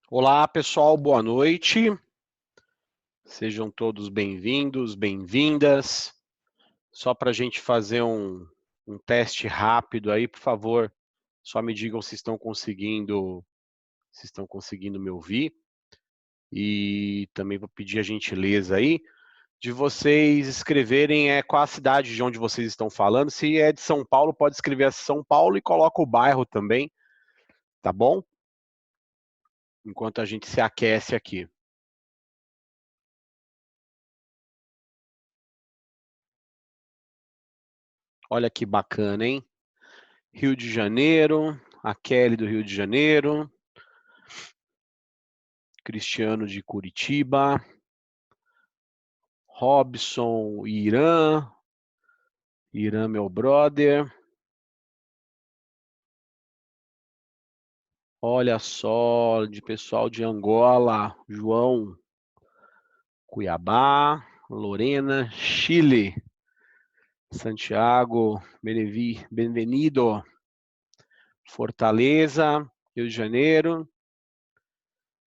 Olá, pessoal, boa noite. Sejam todos bem-vindos, bem-vindas. Só para a gente fazer um teste rápido aí, por favor, só me digam se estão conseguindo me ouvir. E também vou pedir a gentileza aí de vocês escreverem qual a cidade de onde vocês estão falando. Se é de São Paulo, pode escrever São Paulo e coloca o bairro também, tá bom? Enquanto a gente se aquece aqui. Olha que bacana, hein? Rio de Janeiro, a Kelly do Rio de Janeiro, Cristiano de Curitiba, Robson, Irã, meu brother. Olha só, de pessoal de Angola, João, Cuiabá, Lorena, Chile, Santiago, Benvenido, Fortaleza, Rio de Janeiro,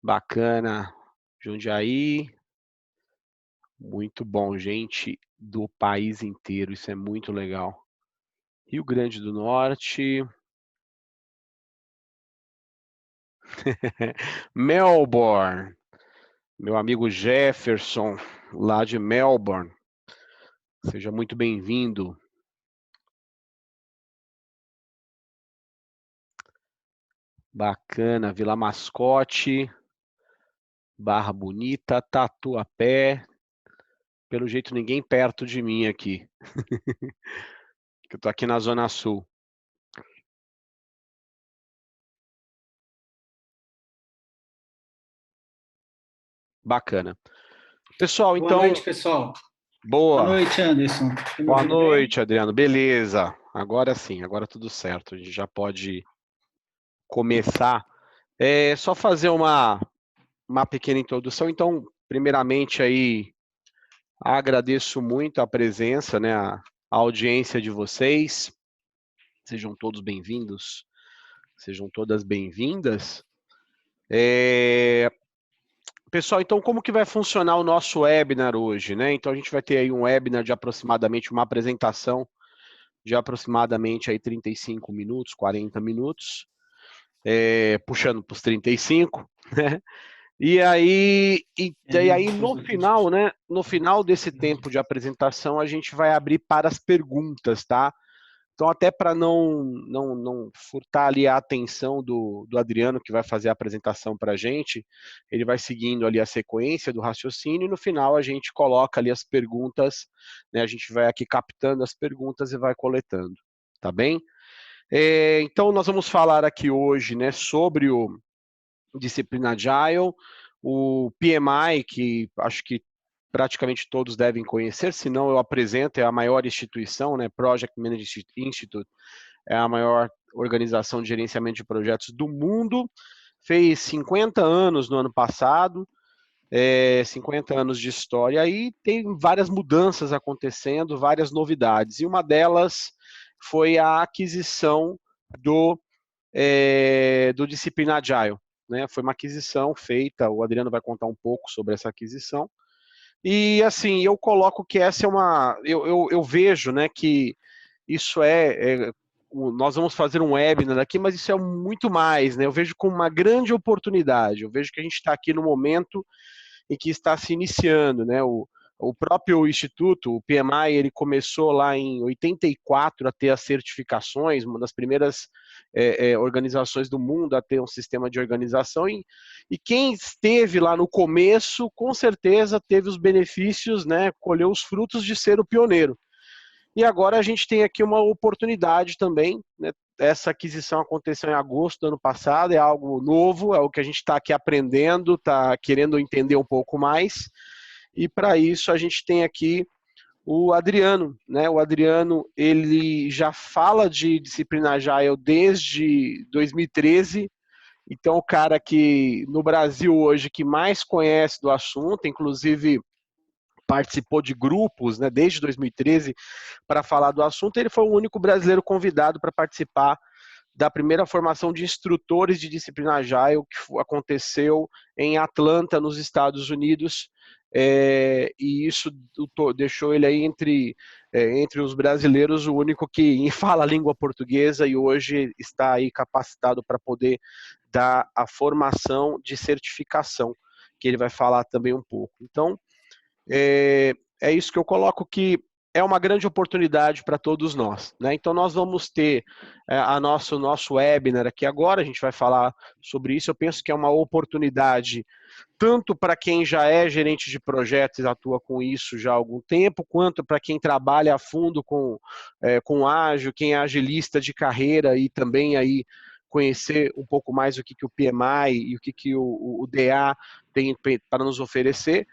bacana, Jundiaí, muito bom, gente do país inteiro, isso é muito legal. Rio Grande do Norte, Melbourne, meu amigo Jefferson, lá de Melbourne, seja muito bem-vindo. Bacana, Vila Mascote, Barra Bonita, Tatuapé, pelo jeito ninguém perto de mim aqui, que eu tô aqui na Zona Sul. Bacana. Pessoal, Boa então, noite, pessoal. Boa boa. noite, Anderson. Tá me Boa ouvindo bem? noite, Adriano. Beleza. Agora sim, agora tudo certo. A gente já pode começar. É só fazer uma pequena introdução. Então, primeiramente aí, agradeço muito a presença, né, a audiência de vocês. Sejam todos bem-vindos, sejam todas bem-vindas. Pessoal, então como que vai funcionar o nosso webinar hoje, né? Então a gente vai ter aí um webinar de aproximadamente uma apresentação de aproximadamente aí 35 minutos, 40 minutos, puxando para os 35, né? E aí no final, né? No final desse tempo de apresentação, a gente vai abrir para as perguntas, tá? Então, até para não furtar ali a atenção do Adriano, que vai fazer a apresentação para a gente, ele vai seguindo ali a sequência do raciocínio e no final a gente coloca ali as perguntas, né? A gente vai aqui captando as perguntas e vai coletando, tá bem? Então, nós vamos falar aqui hoje, né, sobre o disciplina Agile, o PMI, que acho que praticamente todos devem conhecer, se não eu apresento, é a maior instituição, né, Project Management Institute, é a maior organização de gerenciamento de projetos do mundo, fez 50 anos no ano passado, 50 anos de história, e tem várias mudanças acontecendo, várias novidades, e uma delas foi a aquisição do Disciplina Agile, né? Foi uma aquisição feita, o Adriano vai contar um pouco sobre essa aquisição, e assim, eu coloco que essa é uma, eu vejo, né, que isso nós vamos fazer um webinar aqui, mas isso é muito mais, né? Eu vejo como uma grande oportunidade, eu vejo que a gente está aqui no momento em que está se iniciando, né? O próprio instituto, o PMI, ele começou lá em 84 a ter as certificações, uma das primeiras organizações do mundo a ter um sistema de organização, e quem esteve lá no começo, com certeza teve os benefícios, né, colheu os frutos de ser o pioneiro. E agora a gente tem aqui uma oportunidade também, né? Essa aquisição aconteceu em agosto do ano passado, é algo novo, é o que a gente está aqui aprendendo, está querendo entender um pouco mais. E para isso a gente tem aqui o Adriano, né? O Adriano, ele já fala de disciplina Agile desde 2013, então o cara que no Brasil hoje que mais conhece do assunto, inclusive participou de grupos, né, desde 2013 para falar do assunto, ele foi o único brasileiro convidado para participar da primeira formação de instrutores de disciplina Agile que aconteceu em Atlanta, nos Estados Unidos, e isso deixou ele aí entre os brasileiros o único que fala a língua portuguesa e hoje está aí capacitado para poder dar a formação de certificação, que ele vai falar também um pouco. Então, é isso que eu coloco, que é uma grande oportunidade para todos nós, né? Então nós vamos ter o nosso webinar aqui agora, a gente vai falar sobre isso. Eu penso que é uma oportunidade tanto para quem já é gerente de projetos e atua com isso já há algum tempo, quanto para quem trabalha a fundo com ágil, quem é agilista de carreira e também aí conhecer um pouco mais o que o PMI e o que o DA tem para nos oferecer.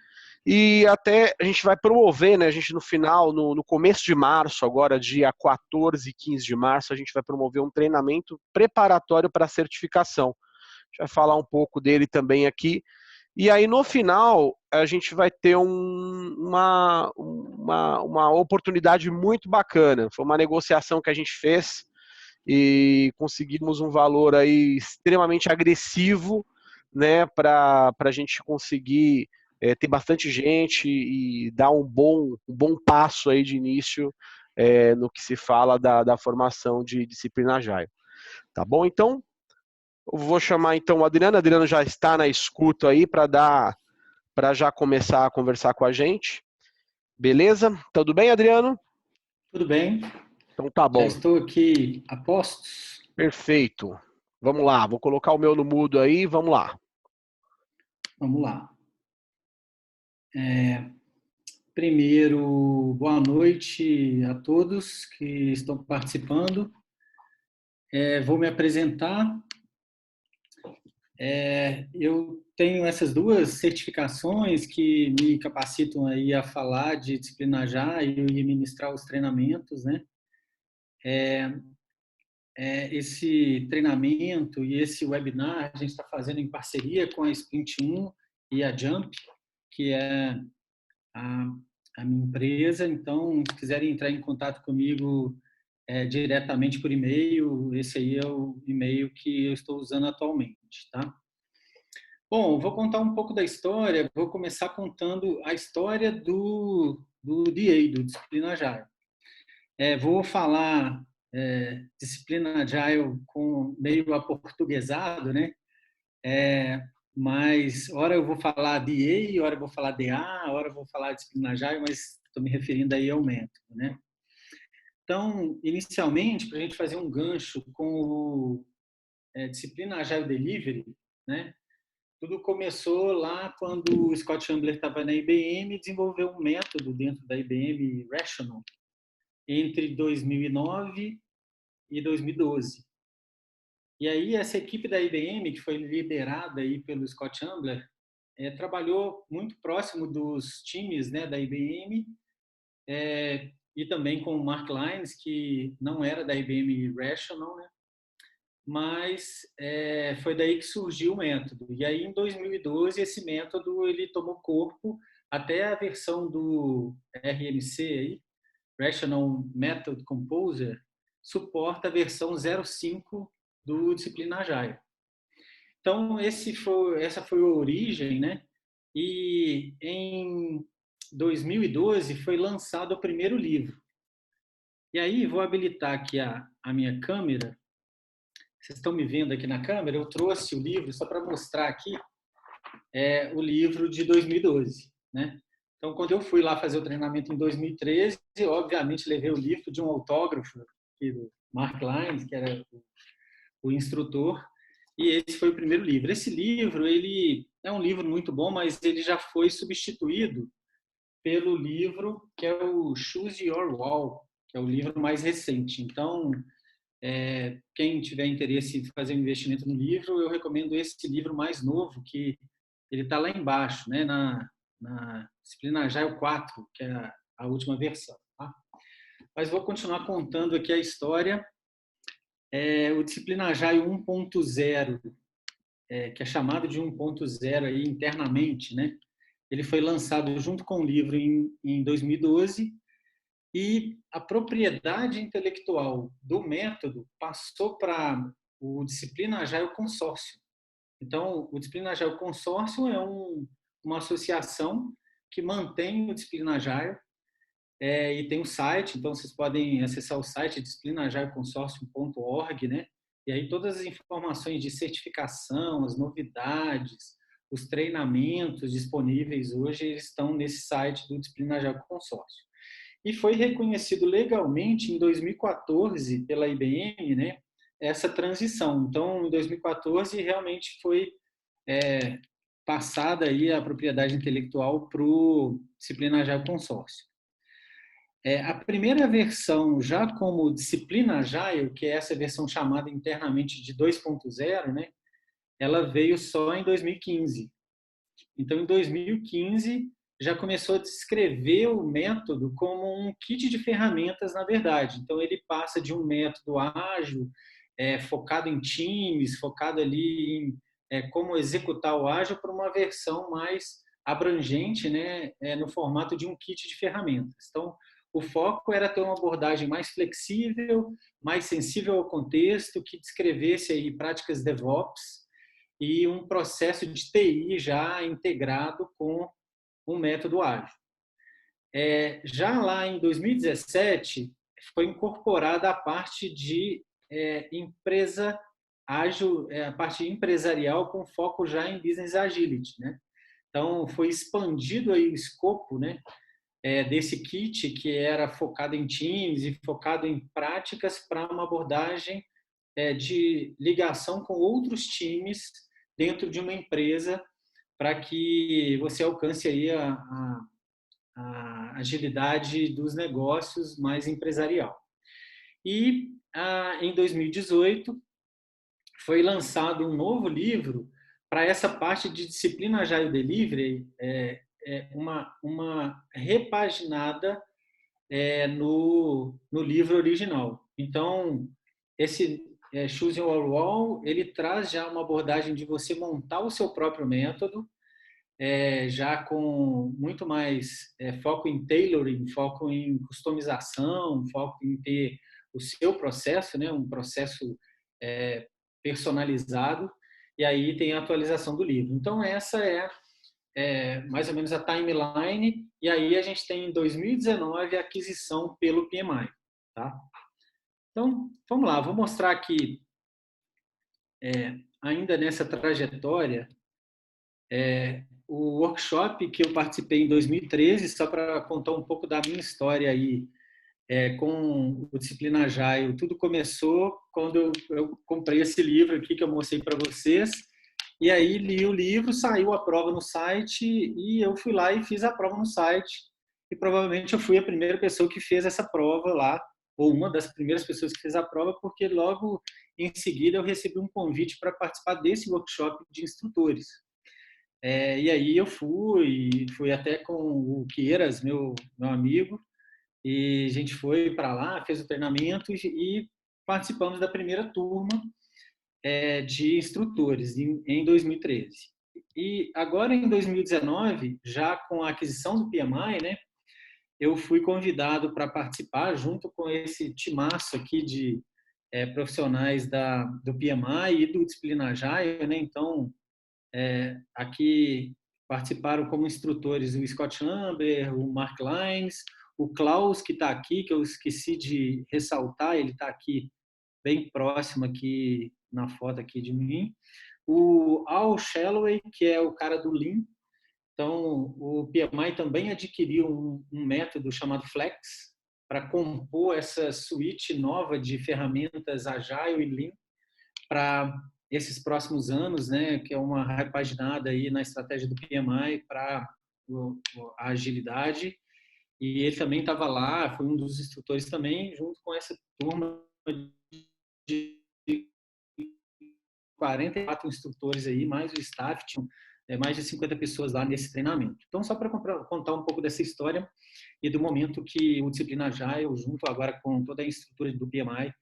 E até a gente vai promover, né? A gente no final, no começo de março, agora dia 14 e 15 de março, a gente vai promover um treinamento preparatório para a certificação. A gente vai falar um pouco dele também aqui. E aí no final a gente vai ter uma oportunidade muito bacana. Foi uma negociação que a gente fez e conseguimos um valor aí extremamente agressivo, né? Para a gente conseguir ter bastante gente e dar um bom passo aí de início no que se fala da formação de disciplina Agile. Tá bom? Então, eu vou chamar então o Adriano. O Adriano já está na escuta aí para já começar a conversar com a gente. Beleza? Tudo bem, Adriano? Tudo bem. Então tá bom. Já estou aqui a postos. Perfeito. Vamos lá, vou colocar o meu no mudo aí, vamos lá. Vamos lá. Primeiro, boa noite a todos que estão participando. Vou me apresentar. Eu tenho essas duas certificações que me capacitam aí a falar de disciplina Agile e ministrar os treinamentos, né? Esse treinamento e esse webinar a gente está fazendo em parceria com a Sprint 1 e a Jump, que é a minha empresa. Então, se quiserem entrar em contato comigo diretamente por e-mail, esse aí é o e-mail que eu estou usando atualmente, tá? Bom, vou contar um pouco da história. Vou começar contando a história do DA, do Disciplina Agile. Vou falar disciplina Agile com meio aportuguesado, né? Mas hora eu vou falar DA, hora eu vou falar DA, hora eu vou falar disciplina Agile, mas estou me referindo aí ao método, né? Então, inicialmente, para a gente fazer um gancho com o disciplina Agile Delivery, né? Tudo começou lá quando o Scott Ambler estava na IBM e desenvolveu um método dentro da IBM Rational entre 2009 e 2012. E aí essa equipe da IBM, que foi liderada aí pelo Scott Ambler, trabalhou muito próximo dos times, né, da IBM e também com o Mark Lyons, que não era da IBM Rational, né? Mas foi daí que surgiu o método. E aí em 2012 esse método ele tomou corpo até a versão do RMC aí, Rational Method Composer, suporta a versão 0.5 do Disciplina Agile. Então, essa foi a origem, né? E em 2012 foi lançado o primeiro livro. E aí, vou habilitar aqui a minha câmera. Vocês estão me vendo aqui na câmera? Eu trouxe o livro só para mostrar aqui o livro de 2012, né? Então, quando eu fui lá fazer o treinamento em 2013, obviamente levei o livro de um autógrafo aqui do Mark Lyons, que era o instrutor, e esse foi o primeiro livro. Esse livro, ele é um livro muito bom, mas ele já foi substituído pelo livro que é o Choose Your Wall, que é o livro mais recente. Então, quem tiver interesse em fazer um investimento no livro, eu recomendo esse livro mais novo, que ele está lá embaixo, né, na Disciplina Agile 4, que é a última versão. Tá? Mas vou continuar contando aqui a história. O Disciplina Agile 1.0, que é chamado de 1.0 aí internamente, né? Ele foi lançado junto com o livro em 2012 E a propriedade intelectual do método passou para o Disciplina Agile Consórcio. Então, o Disciplina Agile Consórcio é uma associação que mantém o Disciplina Agile, e tem um site, então vocês podem acessar o site disciplinaagileconsórcio.org, né? E aí todas as informações de certificação, as novidades, os treinamentos disponíveis hoje estão nesse site do Disciplina Agile Consórcio. E foi reconhecido legalmente em 2014 pela IBM, né, essa transição. Então, em 2014, realmente foi passada aí a propriedade intelectual para o Disciplina Agile Consórcio. A primeira versão, já como Disciplina Agile, que é essa versão chamada internamente de 2.0, né, ela veio só em 2015. Então, em 2015, já começou a descrever o método como um kit de ferramentas, na verdade. Então, ele passa de um método ágil, focado em times, focado ali em como executar o ágil, para uma versão mais abrangente, né, no formato de um kit de ferramentas. Então, o foco era ter uma abordagem mais flexível, mais sensível ao contexto, que descrevesse aí práticas DevOps e um processo de TI já integrado com o método ágil. Já lá em 2017, foi incorporada a parte de empresa ágil, a parte empresarial com foco já em business agility, né? Então, foi expandido aí o escopo, né, desse kit, que era focado em times e focado em práticas, para uma abordagem de ligação com outros times dentro de uma empresa, para que você alcance aí a agilidade dos negócios mais empresarial. E em 2018 foi lançado um novo livro para essa parte de Disciplina Agile Delivery, uma repaginada no livro original. Então, esse Choose Your Wall, ele traz já uma abordagem de você montar o seu próprio método, já com muito mais foco em tailoring, foco em customização, foco em ter o seu processo, né, um processo personalizado, e aí tem a atualização do livro. Então, essa é mais ou menos a timeline, e aí a gente tem em 2019 a aquisição pelo PMI. Tá? Então, vamos lá, vou mostrar aqui, ainda nessa trajetória, o workshop que eu participei em 2013, só para contar um pouco da minha história aí com o Disciplina Agile. Tudo começou quando eu comprei esse livro aqui que eu mostrei para vocês, e aí li o livro, saiu a prova no site, e eu fui lá e fiz a prova no site, e provavelmente eu fui a primeira pessoa que fez essa prova lá, ou uma das primeiras pessoas que fez a prova, porque logo em seguida eu recebi um convite para participar desse workshop de instrutores. E aí eu fui até com o Queiras, meu amigo, e a gente foi para lá, fez o treinamento e participamos da primeira turma de instrutores em 2013. E agora, em 2019, já com a aquisição do PMI, né, eu fui convidado para participar, junto com esse timaço aqui de profissionais do PMI e do Disciplina Agile, né? Então, aqui participaram como instrutores o Scott Lambert, o Mark Lines, o Klaus, que está aqui, que eu esqueci de ressaltar, ele está aqui bem próximo aqui na foto aqui de mim. O Al Shalloway, que é o cara do Lean. Então, o PMI também adquiriu um método chamado Flex para compor essa suíte nova de ferramentas Agile e Lean para esses próximos anos, né, que é uma repaginada aí na estratégia do PMI para a agilidade. E ele também estava lá, foi um dos instrutores também, junto com essa turma de 44 instrutores aí, mais o staff, tinham mais de 50 pessoas lá nesse treinamento. Então, só para contar um pouco dessa história e do momento que o Disciplina Agile, junto agora com toda a estrutura do PMI,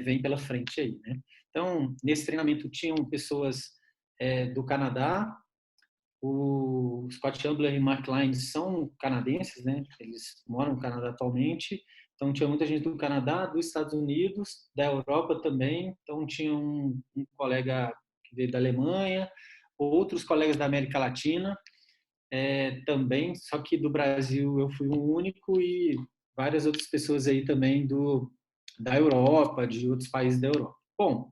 vem pela frente aí, né? Então, nesse treinamento tinham pessoas do Canadá, o Scott Ambler e Mark Lyons são canadenses, né? Eles moram no Canadá atualmente. Então, tinha muita gente do Canadá, dos Estados Unidos, da Europa também. Então, tinha um colega que veio da Alemanha, outros colegas da América Latina também, só que do Brasil eu fui o único e várias outras pessoas aí também da Europa, de outros países da Europa. Bom,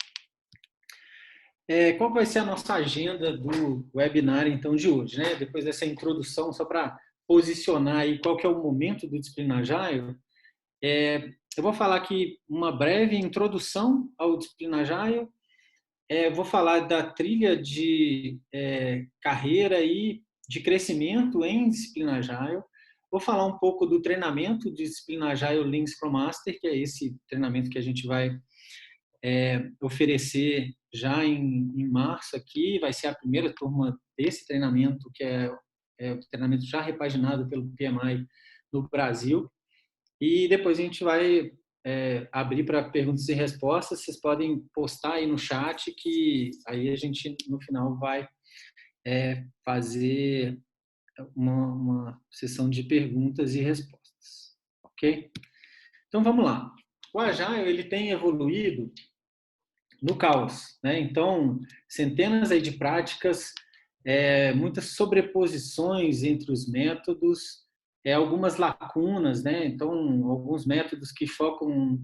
qual vai ser a nossa agenda do webinar, então, de hoje, né? Depois dessa introdução, só para posicionar aí qual que é o momento do Disciplina Agile, eu vou falar aqui uma breve introdução ao Disciplina Agile, vou falar da trilha de carreira e de crescimento em Disciplina Agile, vou falar um pouco do treinamento de Disciplina Agile Lean Scrum Master, que é esse treinamento que a gente vai oferecer já em março aqui, vai ser a primeira turma desse treinamento, que é o treinamento já repaginado pelo PMI no Brasil. E depois a gente vai abrir para perguntas e respostas. Vocês podem postar aí no chat, que aí a gente, no final, vai fazer uma sessão de perguntas e respostas. Ok? Então, vamos lá. O Agile, ele tem evoluído no caos, né? Então, centenas aí de práticas, muitas sobreposições entre os métodos, algumas lacunas, né? Então, alguns métodos que focam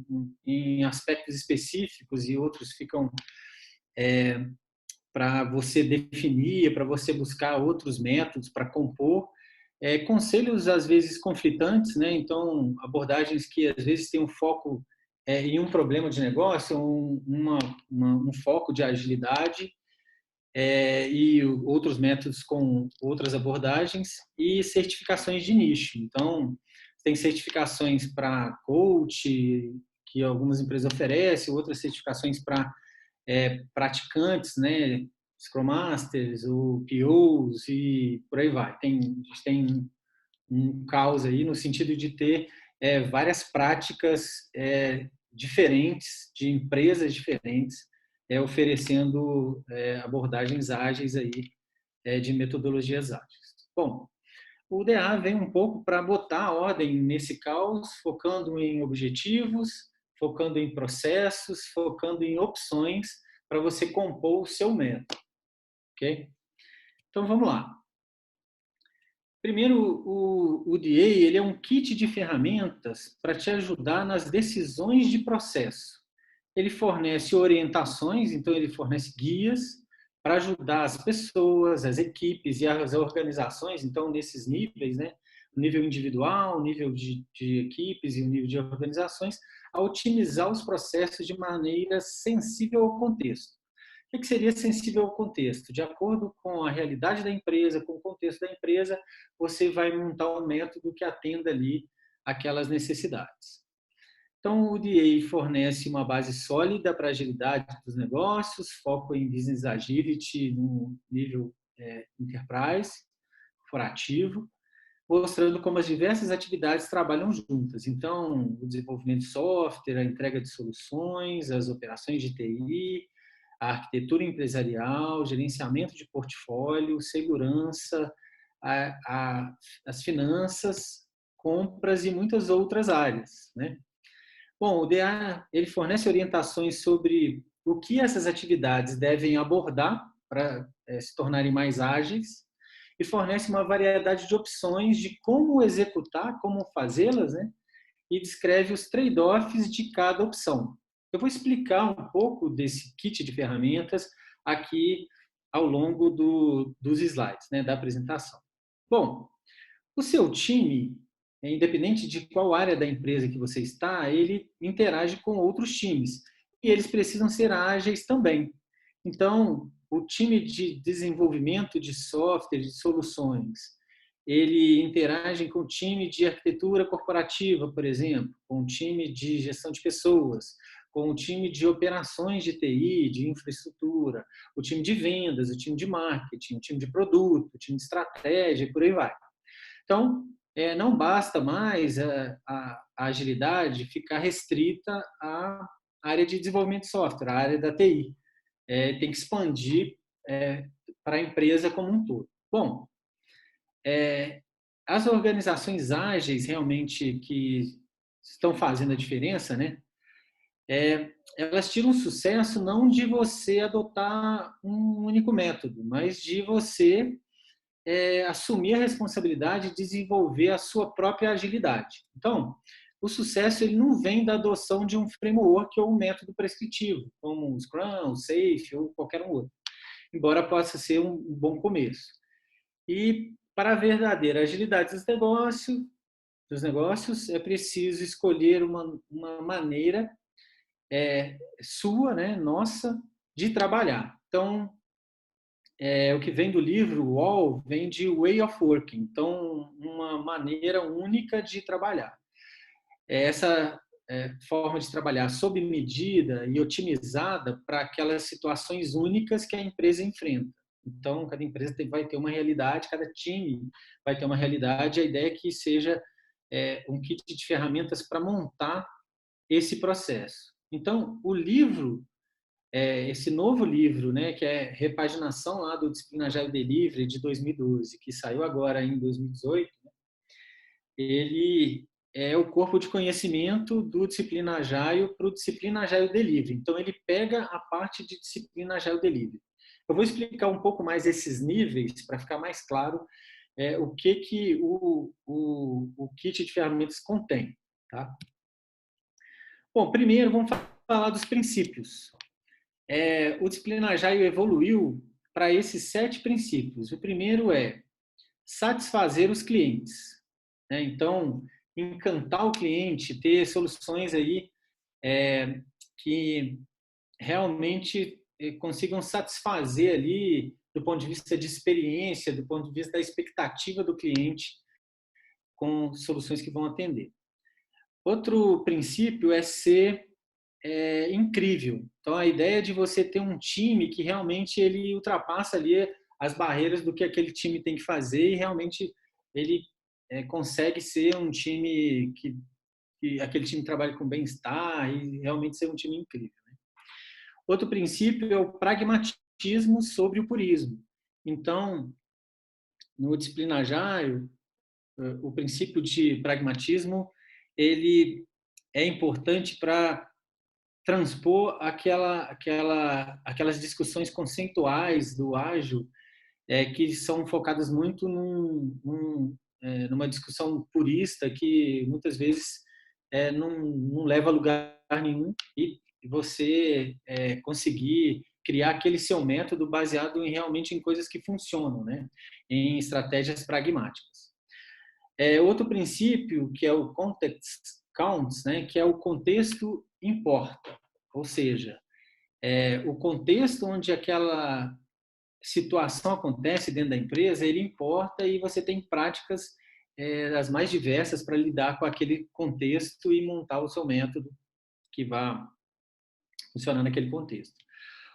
em aspectos específicos e outros ficam para você definir, para você buscar outros métodos para compor. Conselhos, às vezes, conflitantes, né? Então, abordagens que, às vezes, têm um foco em um problema de negócio, um foco de agilidade, e outros métodos com outras abordagens, e certificações de nicho. Então, tem certificações para coach, que algumas empresas oferecem, outras certificações para praticantes, né? Scrum Masters, ou POs e por aí vai. A gente tem um caos aí no sentido de ter várias práticas diferentes, de empresas diferentes, oferecendo abordagens ágeis aí, de metodologias ágeis. Bom, o DA vem um pouco para botar a ordem nesse caos, focando em objetivos, focando em processos, focando em opções para você compor o seu método, ok? Então, vamos lá. Primeiro, o DA ele é um kit de ferramentas para te ajudar nas decisões de processo. Ele fornece orientações, então ele fornece guias para ajudar as pessoas, as equipes e as organizações, então nesses níveis, né, o nível individual, o nível de equipes e o nível de organizações, a otimizar os processos de maneira sensível ao contexto. O que seria sensível ao contexto? De acordo com a realidade da empresa, com o contexto da empresa, você vai montar um método que atenda ali aquelas necessidades. Então, o DA fornece uma base sólida para a agilidade dos negócios, foco em business agility no nível enterprise, corporativo, mostrando como as diversas atividades trabalham juntas. Então, o desenvolvimento de software, a entrega de soluções, as operações de TI, a arquitetura empresarial, gerenciamento de portfólio, segurança, as finanças, compras e muitas outras áreas, né? Bom, o DA ele fornece orientações sobre o que essas atividades devem abordar para se tornarem mais ágeis e fornece uma variedade de opções de como executar, como fazê-las, né? E descreve os trade-offs de cada opção. Eu vou explicar um pouco desse kit de ferramentas aqui ao longo dos slides, né, da apresentação. Bom, o seu time, independente de qual área da empresa que você está, ele interage com outros times e eles precisam ser ágeis também. Então, o time de desenvolvimento de software, de soluções, ele interage com o time de arquitetura corporativa, por exemplo, com o time de gestão de pessoas, com o time de operações de TI, de infraestrutura, o time de vendas, o time de marketing, o time de produto, o time de estratégia e por aí vai. Então, não basta mais a agilidade ficar restrita à área de desenvolvimento de software, à área da TI. Tem que expandir para a empresa como um todo. Bom, as organizações ágeis realmente que estão fazendo a diferença, né? Elas tiram sucesso não de você adotar um único método, mas de você assumir a responsabilidade de desenvolver a sua própria agilidade. Então, o sucesso ele não vem da adoção de um framework ou um método prescritivo, como o Scrum, o Safe ou qualquer um outro, embora possa ser um bom começo. E para a verdadeira agilidade dos negócios é preciso escolher uma maneira sua, né, nossa, de trabalhar. Então, o que vem do livro Wall vem de Way of Working, então uma maneira única de trabalhar. Essa forma de trabalhar sob medida e otimizada para aquelas situações únicas que a empresa enfrenta. Então, cada empresa vai ter uma realidade, cada time vai ter uma realidade. A ideia é que seja um kit de ferramentas para montar esse processo. Então, o livro, esse novo livro, né, que é repaginação lá do Disciplina Agile Delivery de 2012, que saiu agora em 2018, ele é o corpo de conhecimento do Disciplina Agile para o Disciplina Agile Delivery. Então, ele pega a parte de Disciplina Agile Delivery. Eu vou explicar um pouco mais esses níveis para ficar mais claro o que o kit de ferramentas contém. Tá? Bom, primeiro vamos falar dos princípios. O Disciplina Agile evoluiu para esses 7 princípios. O primeiro é satisfazer os clientes. Então, encantar o cliente, ter soluções aí que realmente consigam satisfazer ali do ponto de vista de experiência, do ponto de vista da expectativa do cliente com soluções que vão atender. Outro princípio é ser incrível. Então, a ideia de você ter um time que realmente ele ultrapassa ali as barreiras do que aquele time tem que fazer e realmente ele consegue ser um time que aquele time trabalha com bem-estar e realmente ser um time incrível. Né? Outro princípio é o pragmatismo sobre o purismo. Então, no Disciplina Agile, o princípio de pragmatismo ele é importante para transpor aquelas discussões conceituais do ágil que são focadas muito numa discussão purista que muitas vezes não leva a lugar nenhum e você conseguir criar aquele seu método baseado realmente em coisas que funcionam, né? Em estratégias pragmáticas. Outro princípio que é o context counts, né? Que é o contexto importa, ou seja, o contexto onde aquela situação acontece dentro da empresa, ele importa e você tem práticas as mais diversas para lidar com aquele contexto e montar o seu método que vá funcionar naquele contexto.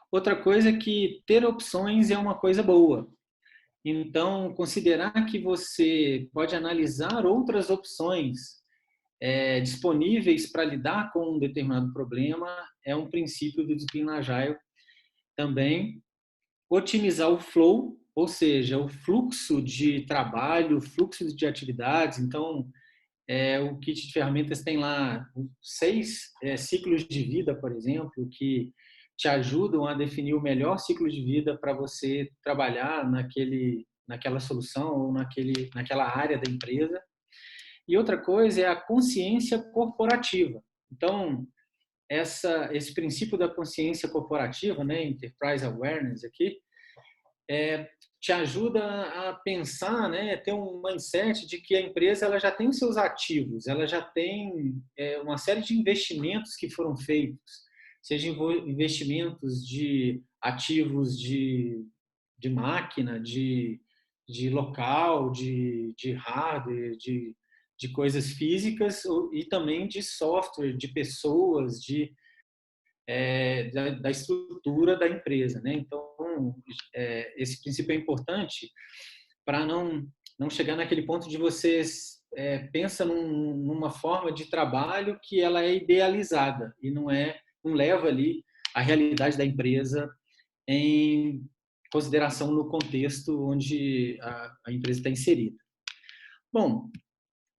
Outra coisa é que ter opções é uma coisa boa. Então, considerar que você pode analisar outras opções disponíveis para lidar com um determinado problema é um princípio do Disciplina Agile também. Otimizar o flow, ou seja, o fluxo de trabalho, o fluxo de atividades. Então, o kit de ferramentas tem lá 6 ciclos de vida, por exemplo, que te ajudam a definir o melhor ciclo de vida para você trabalhar naquela solução ou naquela área da empresa. E outra coisa é a consciência corporativa. Então, esse princípio da consciência corporativa, né, Enterprise Awareness aqui, te ajuda a pensar, né, ter um mindset de que a empresa ela já tem os seus ativos, ela já tem uma série de investimentos que foram feitos, sejam investimentos de ativos de máquina, de local, de hardware, de coisas físicas e também de software, de pessoas, da estrutura da empresa, né? Então, esse princípio é importante para não chegar naquele ponto de vocês pensa numa forma de trabalho que ela é idealizada e não leva ali a realidade da empresa em consideração no contexto onde a empresa está inserida. Bom,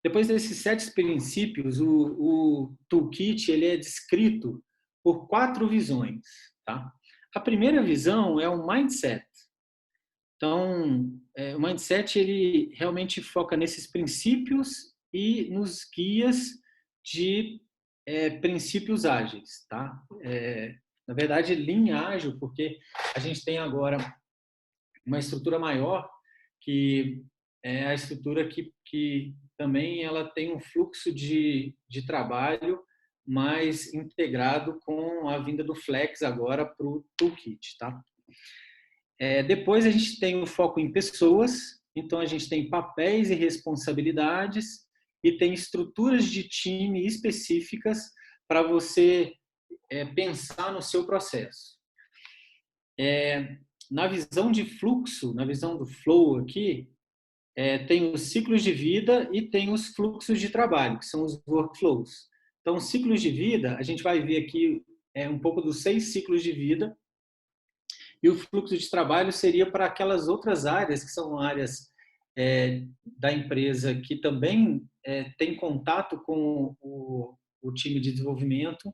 depois desses 7 princípios, o toolkit ele é descrito por 4 visões. Tá? A primeira visão é o mindset. Então, o mindset ele realmente foca nesses princípios e nos guias de princípios ágeis. Tá? Na verdade, Lean ágil, porque a gente tem agora uma estrutura maior, que é a estrutura que também ela tem um fluxo de trabalho mais integrado com a vinda do Flex agora para o Toolkit. Tá? Depois a gente tem o foco em pessoas, então a gente tem papéis e responsabilidades e tem estruturas de time específicas para você pensar no seu processo. Na visão de fluxo, na visão do flow aqui, tem os ciclos de vida e tem os fluxos de trabalho, que são os workflows. Então, ciclos de vida, a gente vai ver aqui um pouco dos 6 ciclos de vida, e o fluxo de trabalho seria para aquelas outras áreas, que são áreas da empresa que também tem contato com o time de desenvolvimento,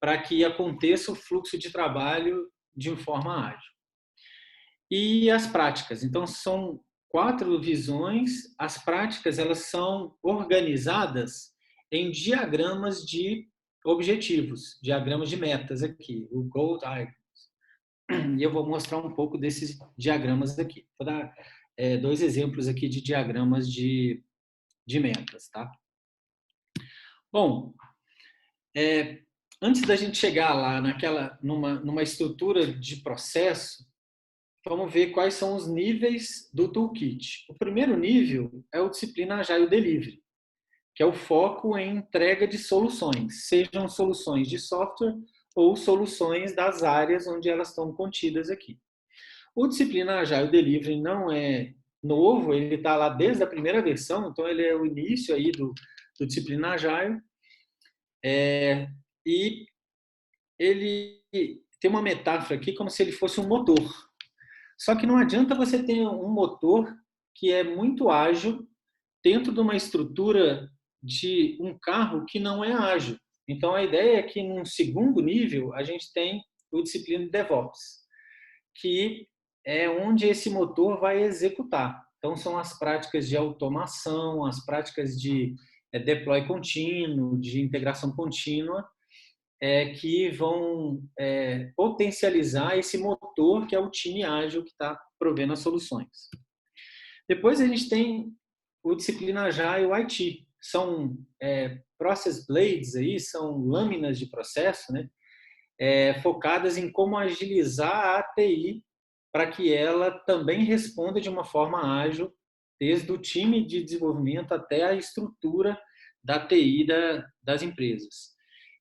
para que aconteça o fluxo de trabalho de forma ágil. E as práticas. Então, são 4 visões. As práticas elas são organizadas em diagramas de objetivos, diagramas de metas aqui, o Goal Diagrams. E eu vou mostrar um pouco desses diagramas aqui. Vou dar 2 exemplos aqui de diagramas de metas. Tá? Bom, antes da gente chegar lá numa estrutura de processo, vamos ver quais são os níveis do toolkit. O primeiro nível é o Disciplina Agile Delivery, que é o foco em entrega de soluções, sejam soluções de software ou soluções das áreas onde elas estão contidas aqui. O Disciplina Agile Delivery não é novo, ele está lá desde a primeira versão, então ele é o início aí do Disciplina Agile. E ele tem uma metáfora aqui como se ele fosse um motor. Só que não adianta você ter um motor que é muito ágil dentro de uma estrutura de um carro que não é ágil. Então, a ideia é que, num segundo nível, a gente tem o disciplina de DevOps, que é onde esse motor vai executar. Então, são as práticas de automação, as práticas de deploy contínuo, de integração contínua, que vão potencializar esse motor que é o time ágil que está provendo as soluções. Depois a gente tem o Disciplina Agile IT. São process blades, aí, são lâminas de processo, né? Focadas em como agilizar a TI para que ela também responda de uma forma ágil, desde o time de desenvolvimento até a estrutura da TI das empresas.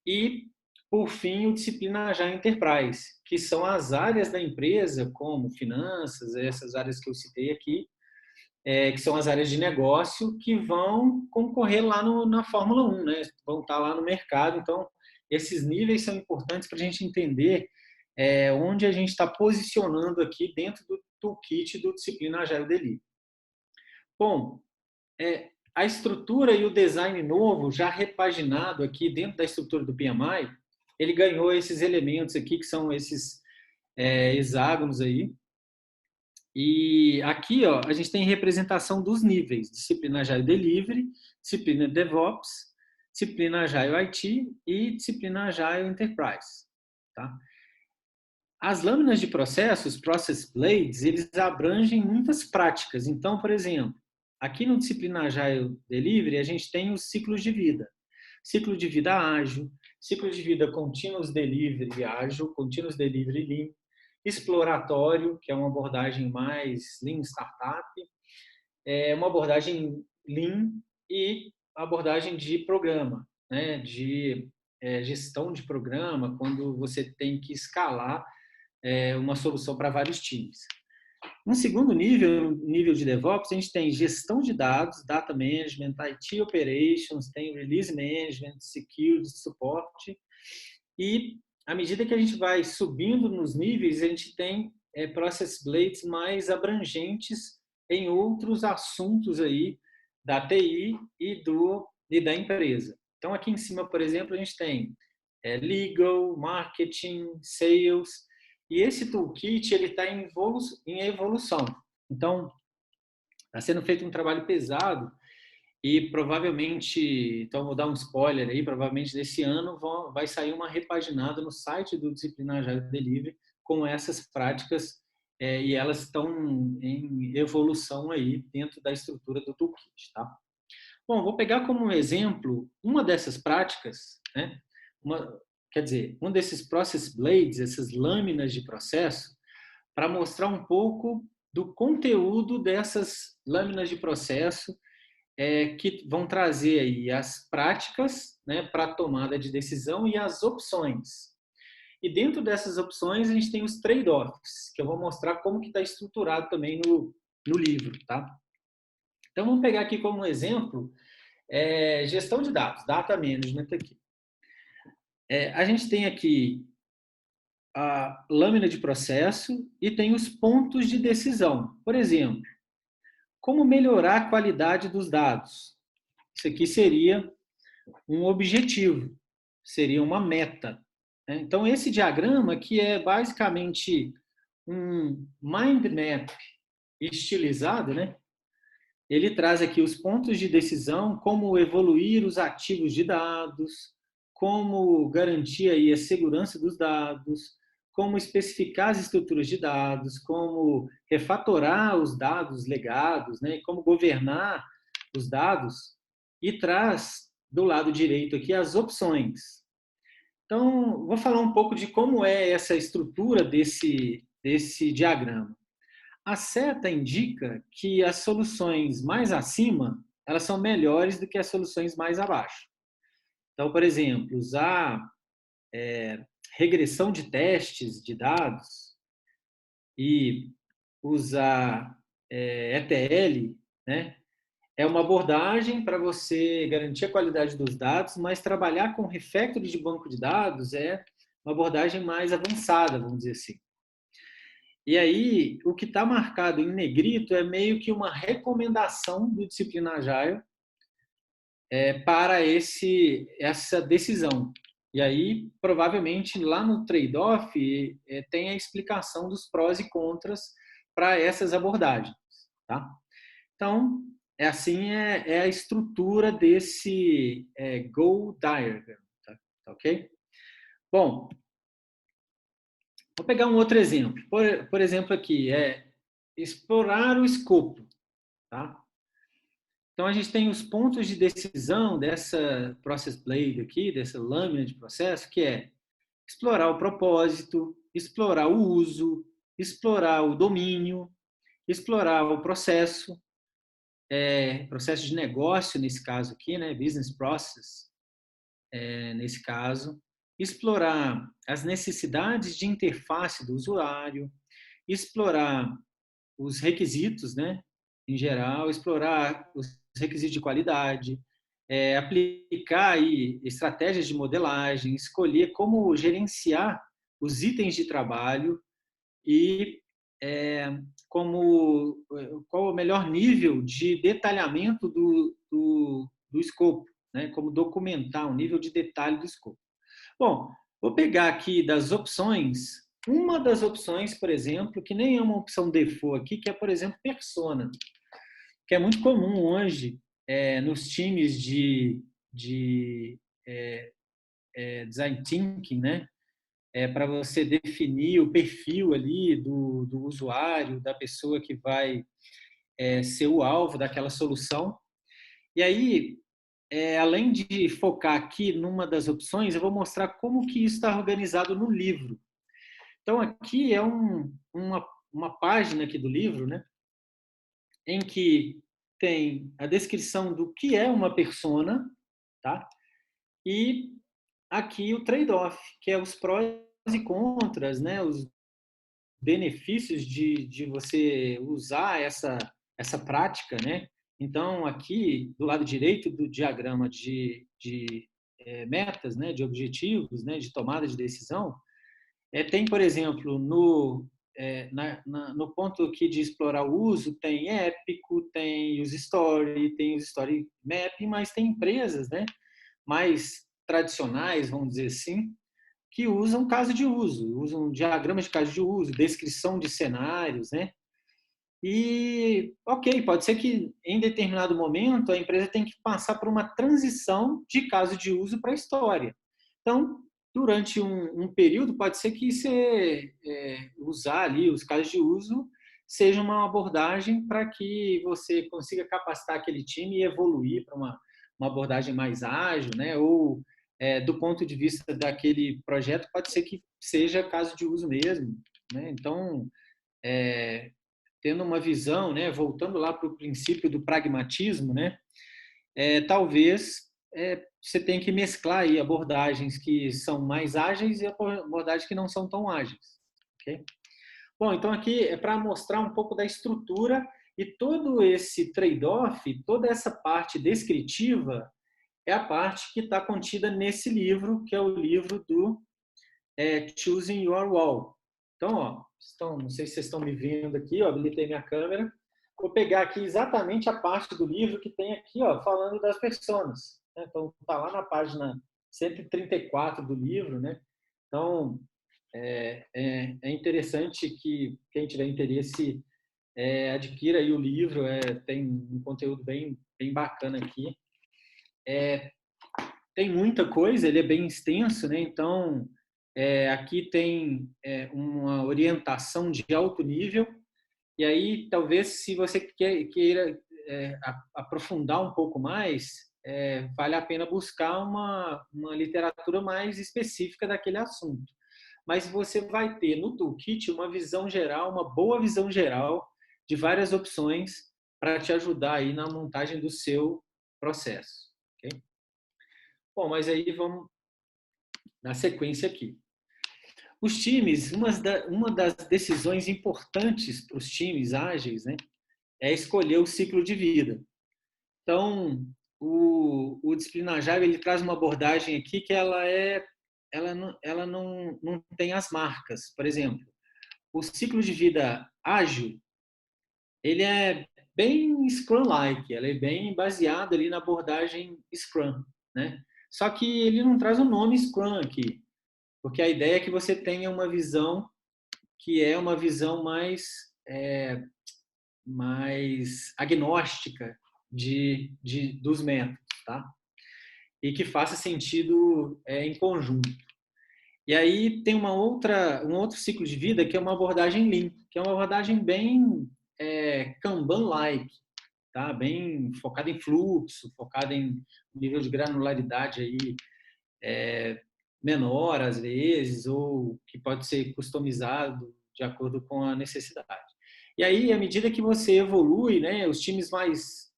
E, por fim, o Disciplina Agile Enterprise, que são as áreas da empresa, como finanças, essas áreas que eu citei aqui, que são as áreas de negócio, que vão concorrer lá na Fórmula 1, né? Vão estar lá no mercado. Então, esses níveis são importantes para a gente entender onde a gente está posicionando aqui dentro do toolkit do Disciplina Agile Delivery. Bom, a estrutura e o design novo, já repaginado aqui dentro da estrutura do PMI, ele ganhou esses elementos aqui, que são esses hexágonos aí. E aqui, ó, a gente tem representação dos níveis: Disciplina Agile Delivery, Disciplina DevOps, Disciplina Agile IT e Disciplina Agile Enterprise. Tá? As lâminas de processos, Process Blades, eles abrangem muitas práticas. Então, por exemplo, aqui no Disciplina Agile Delivery, a gente tem os ciclos de vida. Ciclo de vida ágil, ciclo de vida Continuous Delivery ágil, Continuous Delivery Lean, exploratório, que é uma abordagem mais Lean Startup, uma abordagem Lean e abordagem de programa, né? De gestão de programa, quando você tem que escalar uma solução para vários times. No segundo nível de DevOps, a gente tem gestão de dados, Data Management, IT Operations, tem Release Management, Security, suporte. E à medida que a gente vai subindo nos níveis, a gente tem process blades mais abrangentes em outros assuntos aí da TI e da empresa. Então, aqui em cima, por exemplo, a gente tem legal, marketing, sales, e esse toolkit ele está em evolução. Então, está sendo feito um trabalho pesado e provavelmente, então vou dar um spoiler aí, provavelmente desse ano vai sair uma repaginada no site do Disciplina Agile Delivery com essas práticas e elas estão em evolução aí dentro da estrutura do toolkit, tá? Bom, vou pegar como exemplo uma dessas práticas, né? Quer dizer, um desses process blades, essas lâminas de processo, para mostrar um pouco do conteúdo dessas lâminas de processo que vão trazer aí as práticas, né, para a tomada de decisão e as opções. E dentro dessas opções a gente tem os trade-offs, que eu vou mostrar como que está estruturado também no livro, tá? Então vamos pegar aqui como exemplo gestão de dados, data management aqui. A gente tem aqui a lâmina de processo e tem os pontos de decisão. Por exemplo, como melhorar a qualidade dos dados? Isso aqui seria um objetivo, seria uma meta. Então, esse diagrama aqui é basicamente um mind map estilizado, né? Ele traz aqui os pontos de decisão, como evoluir os ativos de dados, como garantir aí a segurança dos dados, como especificar as estruturas de dados, como refatorar os dados legados, né? Como governar os dados, e traz do lado direito aqui as opções. Então, vou falar um pouco de como é essa estrutura desse diagrama. A seta indica que as soluções mais acima, elas são melhores do que as soluções mais abaixo. Então, por exemplo, usar regressão de testes de dados e usar ETL, né, é uma abordagem para você garantir a qualidade dos dados, mas trabalhar com refactoring de banco de dados é uma abordagem mais avançada, vamos dizer assim. E aí, o que está marcado em negrito é meio que uma recomendação do Disciplina Agile para essa decisão. E aí, provavelmente, lá no trade-off, tem a explicação dos prós e contras para essas abordagens. Tá? Então, é a estrutura desse goal diagram. Tá ok? Bom, vou pegar um outro exemplo. Por exemplo, aqui, explorar o escopo. Tá? Então, a gente tem os pontos de decisão dessa process blade aqui, dessa lâmina de processo, que é explorar o propósito, explorar o uso, explorar o domínio, explorar o processo, processo de negócio nesse caso aqui, né, business process nesse caso, explorar as necessidades de interface do usuário, explorar os requisitos, né, em geral, explorar os requisitos de qualidade, aplicar aí estratégias de modelagem, escolher como gerenciar os itens de trabalho e qual o melhor nível de detalhamento do escopo, né? Como documentar o nível de detalhe do escopo. Bom, vou pegar aqui das opções, uma das opções, por exemplo, que nem é uma opção default aqui, que é, por exemplo, persona, que é muito comum hoje nos times de design thinking, né? Para você definir o perfil ali do usuário, da pessoa que vai ser o alvo daquela solução. E aí, além de focar aqui numa das opções, eu vou mostrar como que isso está organizado no livro. Então, aqui é uma página aqui do livro, né, em que tem a descrição do que é uma persona, tá? E aqui o trade-off, que é os prós e contras, né, os benefícios de você usar essa prática, né? Então, aqui, do lado direito do diagrama de metas, né, de objetivos, né, de tomada de decisão, tem, por exemplo, no ponto aqui de explorar o uso, tem épico, tem use story, tem use story mapping, mas tem empresas, né, mais tradicionais, vamos dizer assim, que usam caso de uso, usam diagramas de caso de uso, descrição de cenários, né? E, ok, pode ser que em determinado momento a empresa tem que passar por uma transição de caso de uso para história. Então, durante um período, pode ser que você usar ali os casos de uso seja uma abordagem para que você consiga capacitar aquele time e evoluir para uma abordagem mais ágil, né? Ou, do ponto de vista daquele projeto, pode ser que seja caso de uso mesmo, né? Então, tendo uma visão, né, voltando lá para o princípio do pragmatismo, né, talvez você tenha que mesclar aí abordagens que são mais ágeis e abordagens que não são tão ágeis. Okay? Bom, então aqui é para mostrar um pouco da estrutura e todo esse trade-off, toda essa parte descritiva é a parte que está contida nesse livro, que é o livro do Choosing Your Wall. Então, não sei se vocês estão me vendo aqui, habilitei minha câmera. Vou pegar aqui exatamente a parte do livro que tem aqui, falando das personas. Né? Então, está lá na página 134 do livro, né? Então, é interessante que quem tiver interesse adquira aí o livro, tem um conteúdo bem bacana aqui. Tem muita coisa, ele é bem extenso, né? Então, aqui tem uma orientação de alto nível, e aí talvez se você queira aprofundar um pouco mais, vale a pena buscar uma literatura mais específica daquele assunto. Mas você vai ter no toolkit uma visão geral, uma boa visão geral de várias opções para te ajudar aí na montagem do seu processo. Okay? Bom, mas aí vamos na sequência aqui. Os times, uma das decisões importantes para os times ágeis, né, é escolher o ciclo de vida. Então, o Disciplina Agile ele traz uma abordagem aqui que ela não tem as marcas. Por exemplo, o ciclo de vida ágil, ele é bem Scrum-like, ele é bem baseado ali na abordagem Scrum, né? Só que ele não traz o nome Scrum aqui, porque a ideia é que você tenha uma visão que é uma visão mais agnóstica dos métodos, tá? E que faça sentido em conjunto. E aí tem um outro ciclo de vida que é uma abordagem Lean, que é uma abordagem bem Kanban-like, tá? Bem focada em fluxo, focada em nível de granularidade aí, menor às vezes, ou que pode ser customizado de acordo com a necessidade. E aí, à medida que você evolui, né, os times mais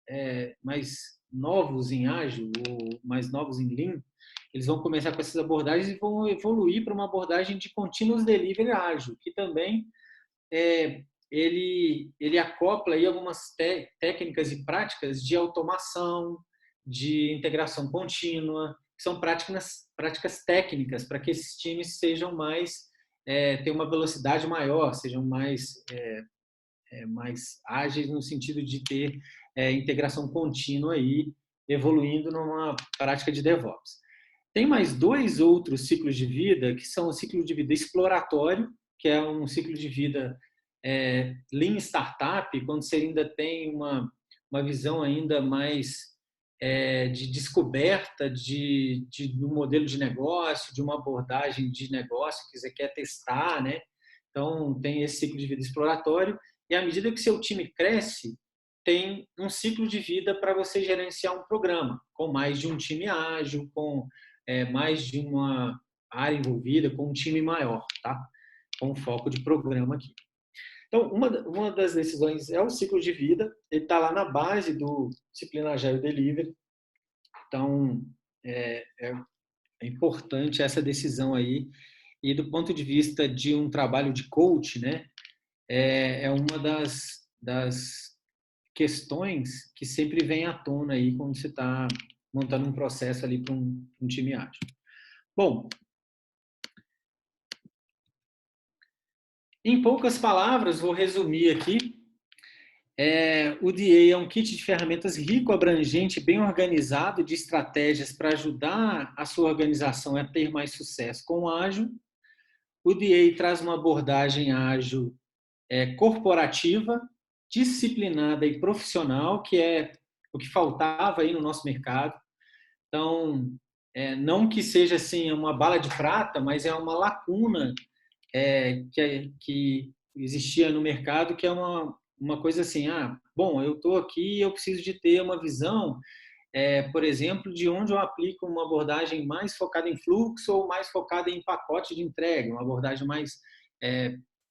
novos em Ágil ou mais novos em Lean, eles vão começar com essas abordagens e vão evoluir para uma abordagem de continuous delivery ágil, que também ele acopla aí algumas técnicas e práticas de automação, de integração contínua, que são práticas técnicas para que esses times sejam tenham uma velocidade maior, sejam mais ágeis no sentido de ter integração contínua aí, evoluindo numa prática de DevOps. Tem mais dois outros ciclos de vida, que são o ciclo de vida exploratório, que é um ciclo de vida Lean Startup, quando você ainda tem uma visão ainda mais de descoberta do modelo de negócio, de uma abordagem de negócio que você quer testar, né? Então, tem esse ciclo de vida exploratório e à medida que seu time cresce, tem um ciclo de vida para você gerenciar um programa, com mais de um time ágil, com mais de uma área envolvida, com um time maior, tá? Com foco de programa aqui. Então, uma das decisões é o ciclo de vida, ele está lá na base do Disciplina Agile Delivery. Então, é importante essa decisão aí. E do ponto de vista de um trabalho de coach, né, é uma das questões que sempre vem à tona aí quando você está montando um processo ali para um time ágil. Bom, Em poucas palavras, vou resumir aqui. O DA é um kit de ferramentas rico, abrangente, bem organizado de estratégias para ajudar a sua organização a ter mais sucesso com o ágil. O DA traz uma abordagem ágil corporativa, disciplinada e profissional, que é o que faltava aí no nosso mercado. Então, não que seja assim uma bala de prata, mas é uma lacuna que existia no mercado, que é uma coisa assim, bom, eu estou aqui e eu preciso de ter uma visão, por exemplo, de onde eu aplico uma abordagem mais focada em fluxo ou mais focada em pacote de entrega, uma abordagem mais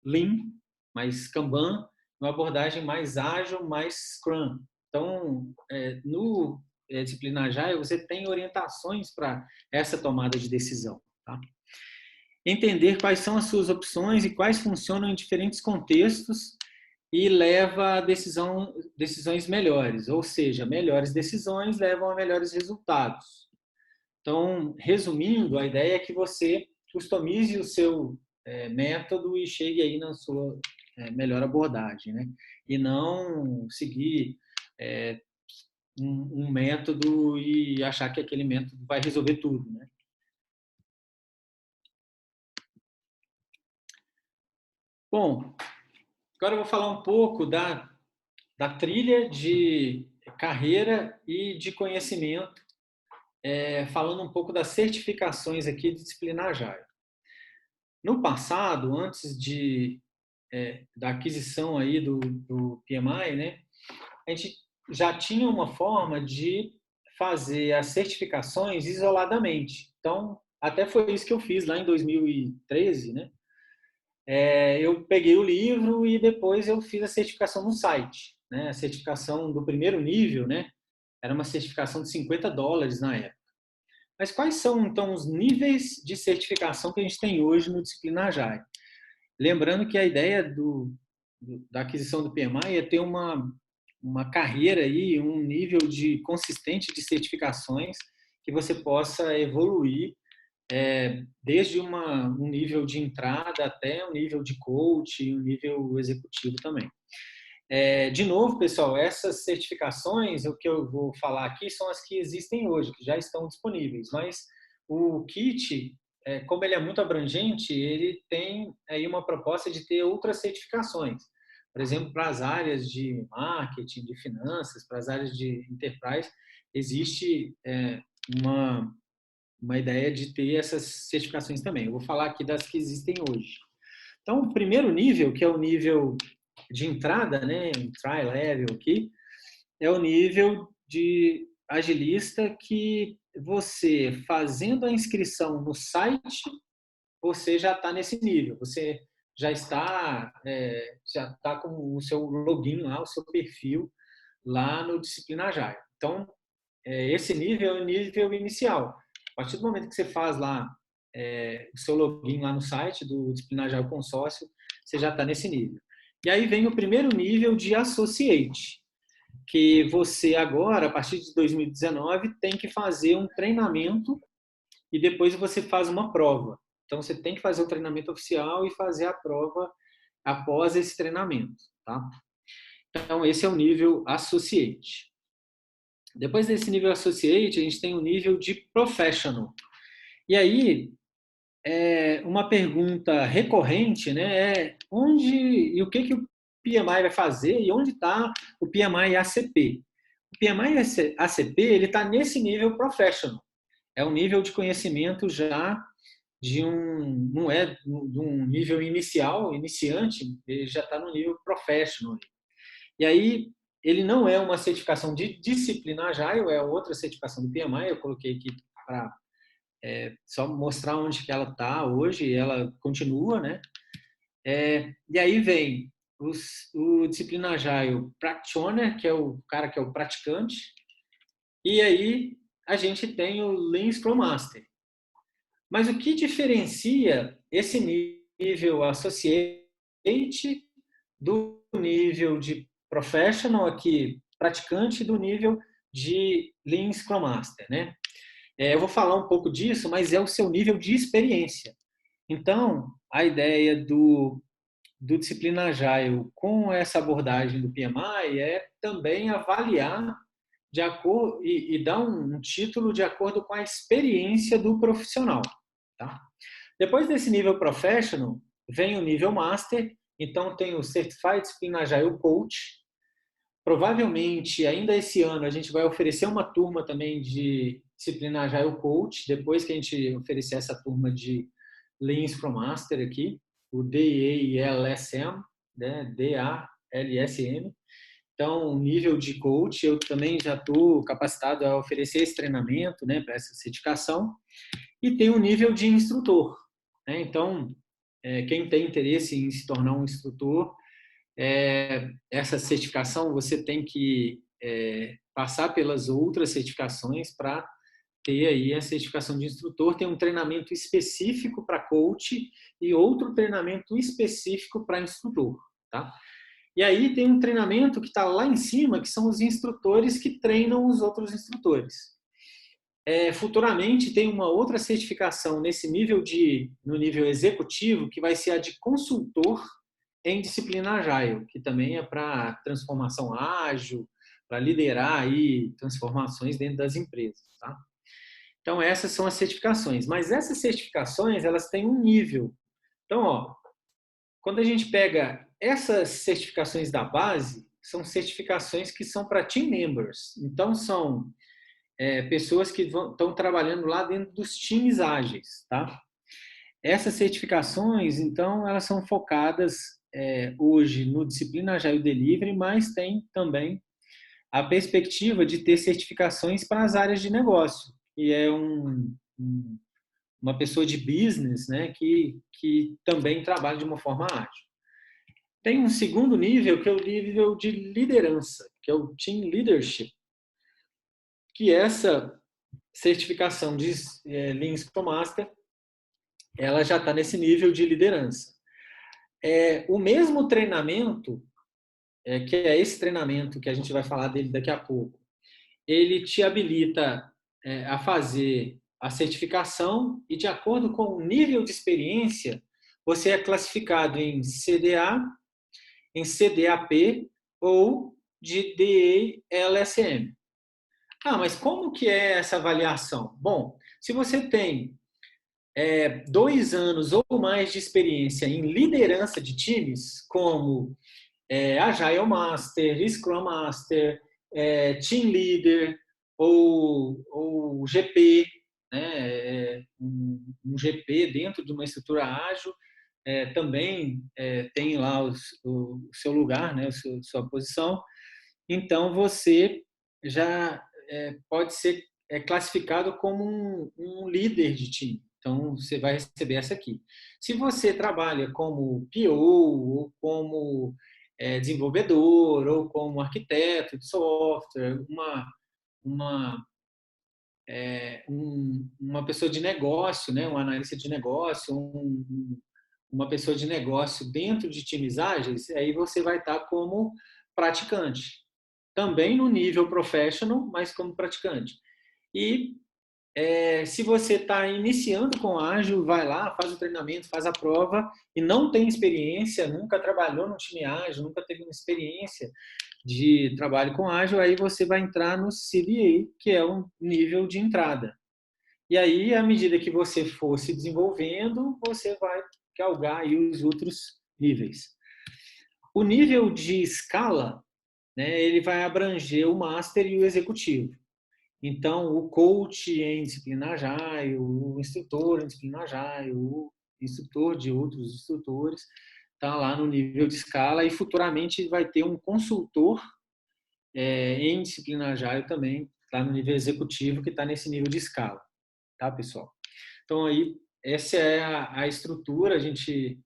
lean, mais Kanban, uma abordagem mais ágil, mais Scrum. Então, no Disciplina Agile, você tem orientações para essa tomada de decisão. Tá? Entender quais são as suas opções e quais funcionam em diferentes contextos e leva a decisões melhores, ou seja, melhores decisões levam a melhores resultados. Então, resumindo, a ideia é que você customize o seu método e chegue aí na sua melhor abordagem, né? E não seguir um método e achar que aquele método vai resolver tudo, né? Bom, agora eu vou falar um pouco da trilha de carreira e de conhecimento, falando um pouco das certificações aqui de Disciplina Agile. No passado, antes da aquisição aí do PMI, né, a gente já tinha uma forma de fazer as certificações isoladamente. Então, até foi isso que eu fiz lá em 2013, né? Eu peguei o livro e depois eu fiz a certificação no site, né? A certificação do primeiro nível, né? Era uma certificação de $50 na época. Mas quais são, então, os níveis de certificação que a gente tem hoje no Disciplina Agile? Lembrando que a ideia da aquisição do PMI é ter uma carreira aí, um nível consistente de certificações que você possa evoluir desde um nível de entrada até um nível de coach e um nível executivo também. De novo, pessoal, essas certificações, o que eu vou falar aqui, são as que existem hoje, que já estão disponíveis, mas o kit, como ele é muito abrangente, ele tem aí uma proposta de ter outras certificações. Por exemplo, para as áreas de marketing, de finanças, para as áreas de enterprise, existe uma ideia de ter essas certificações também. Eu vou falar aqui das que existem hoje. Então, o primeiro nível, que é o nível de entrada, né, um try level aqui, é o nível de agilista que você, fazendo a inscrição no site, você já está nesse nível. Você já está com o seu login lá, o seu perfil lá no Disciplina Agile. Então, esse nível é o nível inicial. A partir do momento que você faz lá o seu login lá no site do Disciplina Agile Consórcio, você já está nesse nível. E aí vem o primeiro nível de Associate, que você agora, a partir de 2019, tem que fazer um treinamento e depois você faz uma prova. Então, você tem que fazer o treinamento oficial e fazer a prova após esse treinamento. Tá? Então, esse é o nível Associate. Depois desse nível Associate, a gente tem o nível de Professional. E aí, uma pergunta recorrente, né, onde e o que o PMI vai fazer e onde está o PMI ACP. O PMI ACP ele está nesse nível Professional. É um nível de conhecimento já não é de um nível iniciante, ele já está no nível Professional. E aí, ele não é uma certificação de Disciplina Agile, é outra certificação do PMI, eu coloquei aqui para só mostrar onde que ela está hoje, ela continua, né? E aí vem o Disciplina Agile Practitioner, que é o cara que é o praticante, e aí a gente tem o Lean Scrum Master. Mas o que diferencia esse nível Associate do nível de Professional aqui, praticante, do nível de Lean Scrum Master, né? Eu vou falar um pouco disso, mas é o seu nível de experiência. Então, a ideia do do Disciplina Agile com essa abordagem do PMI é também avaliar de acordo e dar um título de acordo com a experiência do profissional. Tá? Depois desse nível Professional, vem o nível Master, então tem o Certified Discipline Agile Coach. Provavelmente, ainda esse ano, a gente vai oferecer uma turma também de Disciplina Agile Coach, depois que a gente oferecer essa turma de Lean Scrum Master aqui, o DALSM, né? DALSM. Então, nível de coach, eu também já estou capacitado a oferecer esse treinamento, né, para essa certificação. E tem o nível de instrutor, né? Então, quem tem interesse em se tornar um instrutor, essa certificação você tem que passar pelas outras certificações para ter aí a certificação de instrutor. Tem um treinamento específico para coach e outro treinamento específico para instrutor, tá? E aí tem um treinamento que está lá em cima, que são os instrutores que treinam os outros instrutores. Futuramente tem uma outra certificação no nível executivo, que vai ser a de consultor em disciplina Agile, que também é para transformação ágil, para liderar aí transformações dentro das empresas, tá? Então essas são as certificações, mas essas certificações elas têm um nível. Então, ó, quando a gente pega essas certificações da base, são certificações que são para team members. Então, são pessoas que estão trabalhando lá dentro dos times ágeis, tá? Essas certificações, então, elas são focadas hoje no Disciplina Agile Delivery, mas tem também a perspectiva de ter certificações para as áreas de negócio, e é uma pessoa de business, né, que também trabalha de uma forma ágil. Tem um segundo nível, que é o nível de liderança, que é o Team Leadership, que essa certificação de Lean Scrum Master, ela já está nesse nível de liderança. O mesmo treinamento, que é esse treinamento que a gente vai falar dele daqui a pouco, ele te habilita a fazer a certificação e, de acordo com o nível de experiência, você é classificado em CDA, em CDAP ou de DALSM. Mas como que é essa avaliação? Bom, se você tem 2 anos ou mais de experiência em liderança de times, como Agile Master, Scrum Master, Team Leader ou GP, né? Um GP dentro de uma estrutura ágil, também tem lá o seu lugar, né? Sua posição. Então, você já pode ser classificado como um líder de time. Então, você vai receber essa aqui. Se você trabalha como PO, ou como desenvolvedor, ou como arquiteto de software, uma pessoa de negócio, né? Um analista de negócio, uma pessoa de negócio dentro de times ágeis, aí você vai estar como praticante. Também no nível professional, mas como praticante. E se você está iniciando com ágil, vai lá, faz o treinamento, faz a prova e não tem experiência, nunca trabalhou no time ágil, nunca teve uma experiência de trabalho com ágil, aí você vai entrar no CDA, que é um nível de entrada. E aí, à medida que você for se desenvolvendo, você vai galgar aí os outros níveis. O nível de escala, né, ele vai abranger o Master e o Executivo. Então, o coach em disciplina Agile, o instrutor em disciplina Agile, o instrutor de outros instrutores, está lá no nível de escala e futuramente vai ter um consultor em disciplina Agile também, está no nível executivo, que está nesse nível de escala. Tá, pessoal? Então, aí, essa é a estrutura. A gente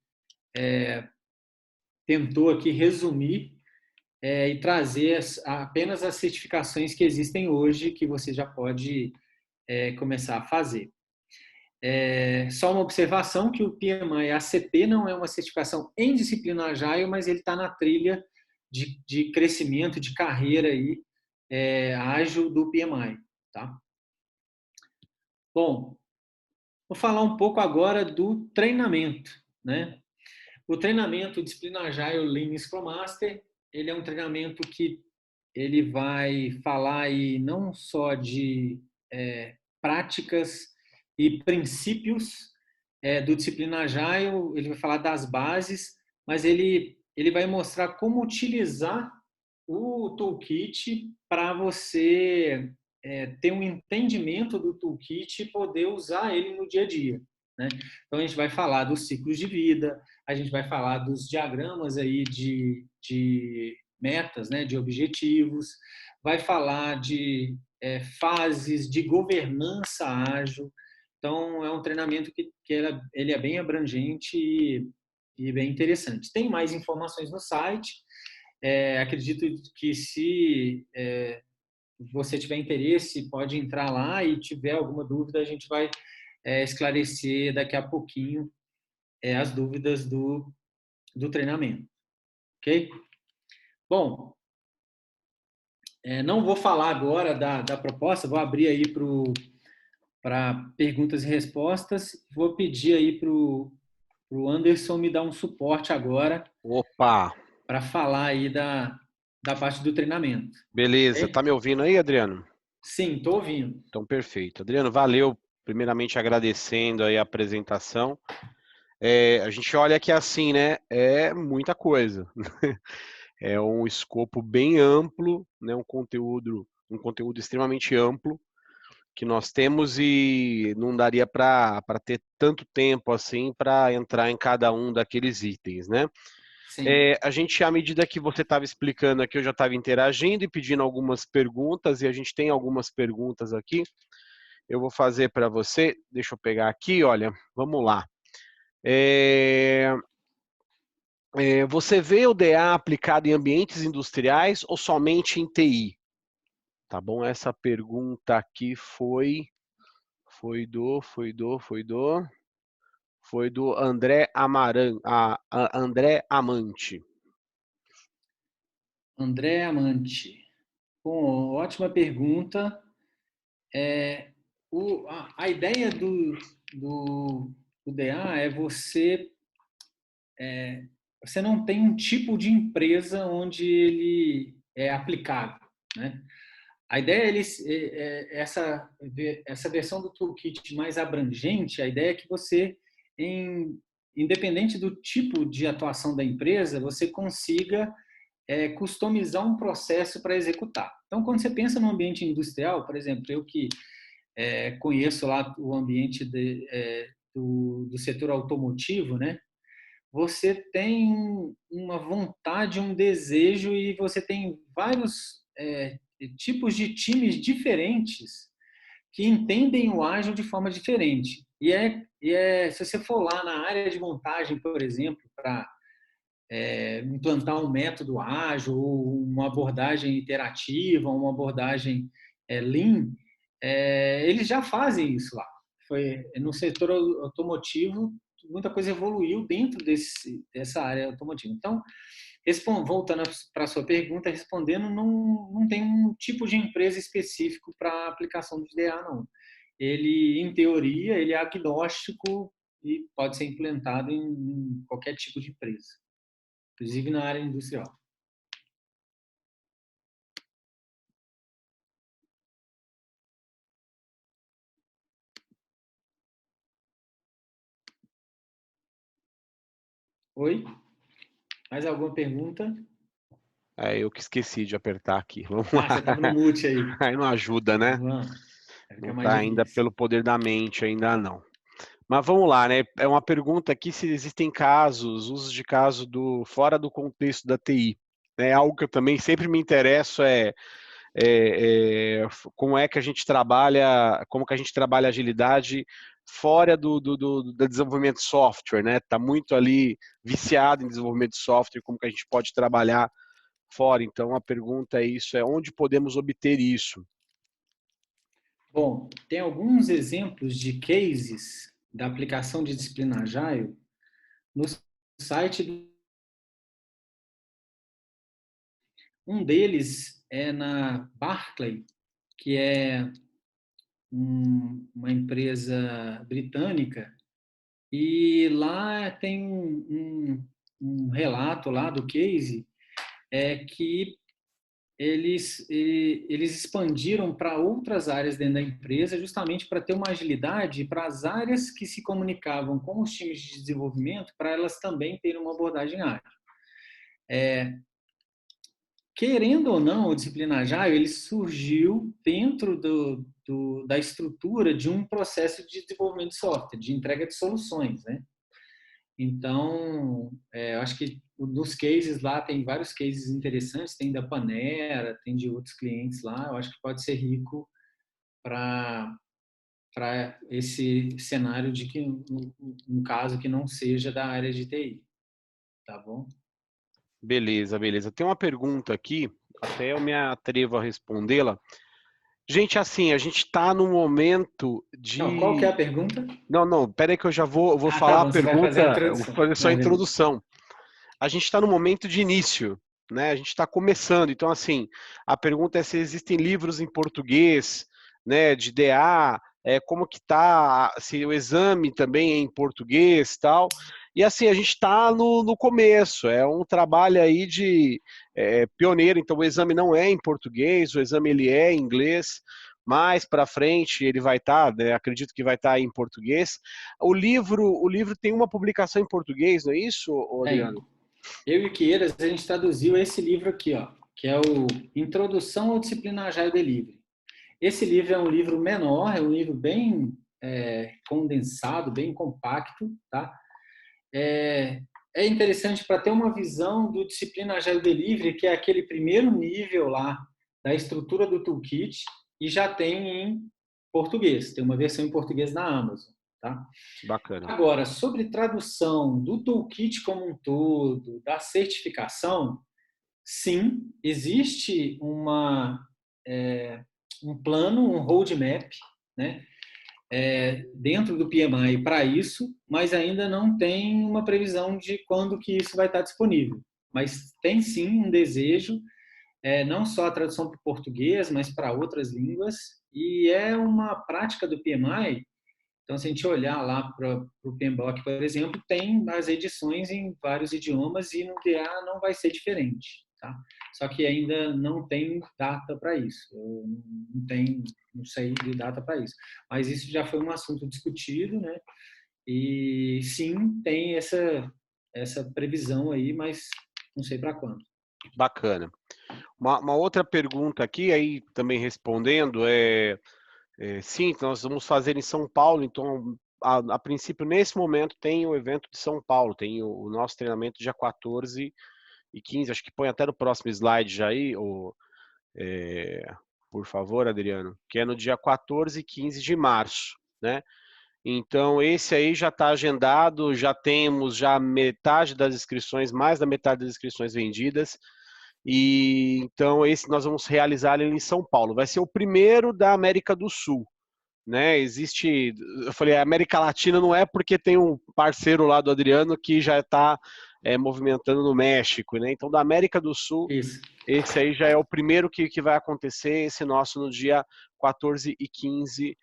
tentou aqui resumir e trazer apenas as certificações que existem hoje, que você já pode começar a fazer. Só uma observação, que o PMI ACP não é uma certificação em disciplina Agile, mas ele está na trilha de crescimento, de carreira aí, ágil do PMI. Tá? Bom, vou falar um pouco agora do treinamento, né? O treinamento Disciplina Agile Lean Scrum Master, ele é um treinamento que ele vai falar aí não só de práticas e princípios do Disciplina Agile, ele vai falar das bases, mas ele vai mostrar como utilizar o toolkit para você ter um entendimento do toolkit e poder usar ele no dia a dia, né? Então, a gente vai falar dos ciclos de vida, a gente vai falar dos diagramas aí de metas, né, de objetivos, vai falar de fases de governança ágil. Então, é um treinamento que ele é bem abrangente e bem interessante. Tem mais informações no site. Acredito que se você tiver interesse, pode entrar lá e tiver alguma dúvida, a gente vai esclarecer daqui a pouquinho as dúvidas do treinamento. Ok? Bom, não vou falar agora da proposta, vou abrir aí para perguntas e respostas. Vou pedir aí para o Anderson me dar um suporte agora Opa! para falar aí da parte do treinamento. Beleza. Okay? Tá me ouvindo aí, Adriano? Sim, estou ouvindo. Então, perfeito. Adriano, valeu. Primeiramente agradecendo aí a apresentação. A gente olha que assim, né? É muita coisa. É um escopo bem amplo, né? Um conteúdo extremamente amplo que nós temos e não daria para ter tanto tempo assim para entrar em cada um daqueles itens, né? Sim. A gente, à medida que você estava explicando aqui, eu já estava interagindo e pedindo algumas perguntas, e a gente tem algumas perguntas aqui. Eu vou fazer para você. Deixa eu pegar aqui, olha, vamos lá. Você vê o DA aplicado em ambientes industriais ou somente em TI? Tá bom? Essa pergunta aqui foi do André André Amante. André Amante. Bom, ótima pergunta. A ideia do DA é você não tem um tipo de empresa onde ele é aplicado, né? A ideia essa versão do toolkit mais abrangente, a ideia é que você, independente do tipo de atuação da empresa, você consiga customizar um processo para executar. Então, quando você pensa no ambiente industrial, por exemplo, eu que conheço lá o ambiente do setor automotivo, né? Você tem uma vontade, um desejo e você tem vários tipos de times diferentes que entendem o ágil de forma diferente. Se você for lá na área de montagem, por exemplo, para implantar um método ágil, ou uma abordagem iterativa, uma abordagem lean, eles já fazem isso lá. No setor automotivo, muita coisa evoluiu dentro dessa área automotiva. Então, voltando para a sua pergunta, respondendo, não tem um tipo de empresa específico para a aplicação do DA, não. Ele, em teoria, ele é agnóstico e pode ser implementado em qualquer tipo de empresa, inclusive na área industrial. Oi? Mais alguma pergunta? Eu que esqueci de apertar aqui. Vamos lá. Você estava no mute aí. Aí não ajuda, né? Vamos. Vai Não ficar mais está ainda difícil. pelo poder da mente, ainda não. Mas vamos lá, né? É uma pergunta aqui se existem casos, usos de caso fora do contexto da TI. É algo que eu também sempre me interesso como é que a gente trabalha, como que a gente trabalha agilidade fora do desenvolvimento de software, né? Tá muito ali viciado em desenvolvimento de software, como que a gente pode trabalhar fora. Então a pergunta é isso, onde podemos obter isso? Bom, tem alguns exemplos de cases da aplicação de disciplina Agile no site. Um deles é na Barclay, que é uma empresa britânica, e lá tem um relato lá do case, é que eles expandiram para outras áreas dentro da empresa, justamente para ter uma agilidade para as áreas que se comunicavam com os times de desenvolvimento, para elas também terem uma abordagem ágil. Querendo ou não, o Disciplina Agile, ele surgiu dentro da estrutura de um processo de desenvolvimento de software, de entrega de soluções, né? Então, eu acho que nos cases lá, tem vários cases interessantes, tem da Panera, tem de outros clientes lá, eu acho que pode ser rico para esse cenário de que um caso que não seja da área de TI, tá bom? Beleza, beleza. Tem uma pergunta aqui, até eu me atrevo a respondê-la. Gente, assim, a gente está no momento Não, qual que é de... a pergunta? Não, pera aí que eu já vou Ah, tá falar a bom, você vai fazer a pergunta, eu vou introdução. fazer só a Não, beleza. introdução. A gente está no momento de início, né? A gente está começando, então assim, a pergunta é se existem livros em português, né, de DA, como que tá, se o exame também é em português, tal. E assim, a gente está no começo, é um trabalho aí de pioneiro, então o exame não é em português, o exame ele é em inglês. Mais para frente ele vai estar, né, acredito que vai estar em português. O livro tem uma publicação em português, não é isso, Tem. Adriano? Eu e o Quieiras, a gente traduziu esse livro aqui, ó, que é o Introdução ao Disciplina Agile Delivery. Esse livro é um livro menor, é um livro bem condensado, bem compacto, tá? É interessante para ter uma visão do Disciplina Agile Delivery, que é aquele primeiro nível lá da estrutura do toolkit, e já tem em português, tem uma versão em português na Amazon, tá? Bacana. Agora, sobre tradução do toolkit como um todo, da certificação, sim, existe um plano, um roadmap, né, dentro do PMI para isso, mas ainda não tem uma previsão de quando que isso vai estar disponível. Mas tem sim um desejo, não só a tradução para o português, mas para outras línguas, e é uma prática do PMI. Então, se a gente olhar lá para o PMBOK, por exemplo, tem as edições em vários idiomas e no DA não vai ser diferente, tá? Só que ainda não tem data para isso. Eu não sei de data para isso. Mas isso já foi um assunto discutido, né? E sim, tem essa previsão aí, mas não sei para quando. Bacana. Uma outra pergunta aqui, aí também respondendo, sim, nós vamos fazer em São Paulo, então, a princípio, nesse momento, tem o evento de São Paulo, tem o nosso treinamento dia 14 e 15, acho que põe até no próximo slide já aí, por favor, Adriano, que é no dia 14 e 15 de março, né? Então, esse aí já está agendado, já temos já metade das inscrições, mais da metade das inscrições vendidas. E então esse nós vamos realizar ele em São Paulo. Vai ser o primeiro da América do Sul, né? Existe, eu falei, a América Latina não é porque tem um parceiro lá do Adriano que já está movimentando no México, né? Então da América do Sul, Isso. esse aí já é o primeiro que vai acontecer, esse nosso no dia 14 e 15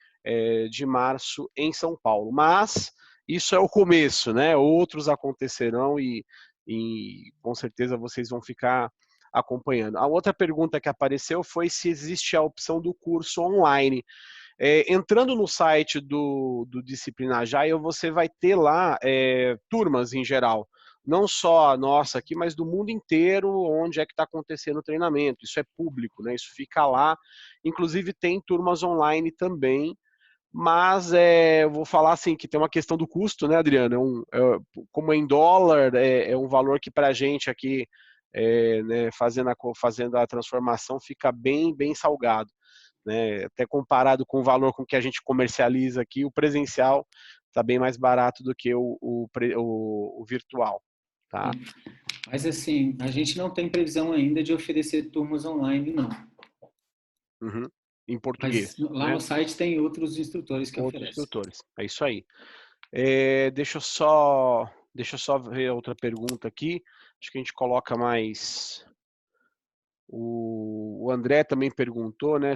de março em São Paulo. Mas isso é o começo, né? Outros acontecerão e com certeza vocês vão ficar acompanhando. A outra pergunta que apareceu foi se existe a opção do curso online. Entrando no site do Disciplina Agile, você vai ter lá turmas em geral. Não só a nossa aqui, mas do mundo inteiro, onde é que está acontecendo o treinamento. Isso é público, né? Isso fica lá. Inclusive tem turmas online também, mas eu vou falar assim que tem uma questão do custo, né, Adriano? Como é em dólar, é um valor que para a gente aqui, né, fazendo a transformação, fica bem, bem salgado. Né? Até comparado com o valor com que a gente comercializa aqui, o presencial está bem mais barato do que o virtual. Tá? Mas assim, a gente não tem previsão ainda de oferecer turmas online, não. Uhum. Em português, Mas lá né? no site tem outros instrutores que Outros oferecem. instrutores. É isso aí. Deixa eu só ver outra pergunta aqui. Acho que a gente coloca mais O André também perguntou, né?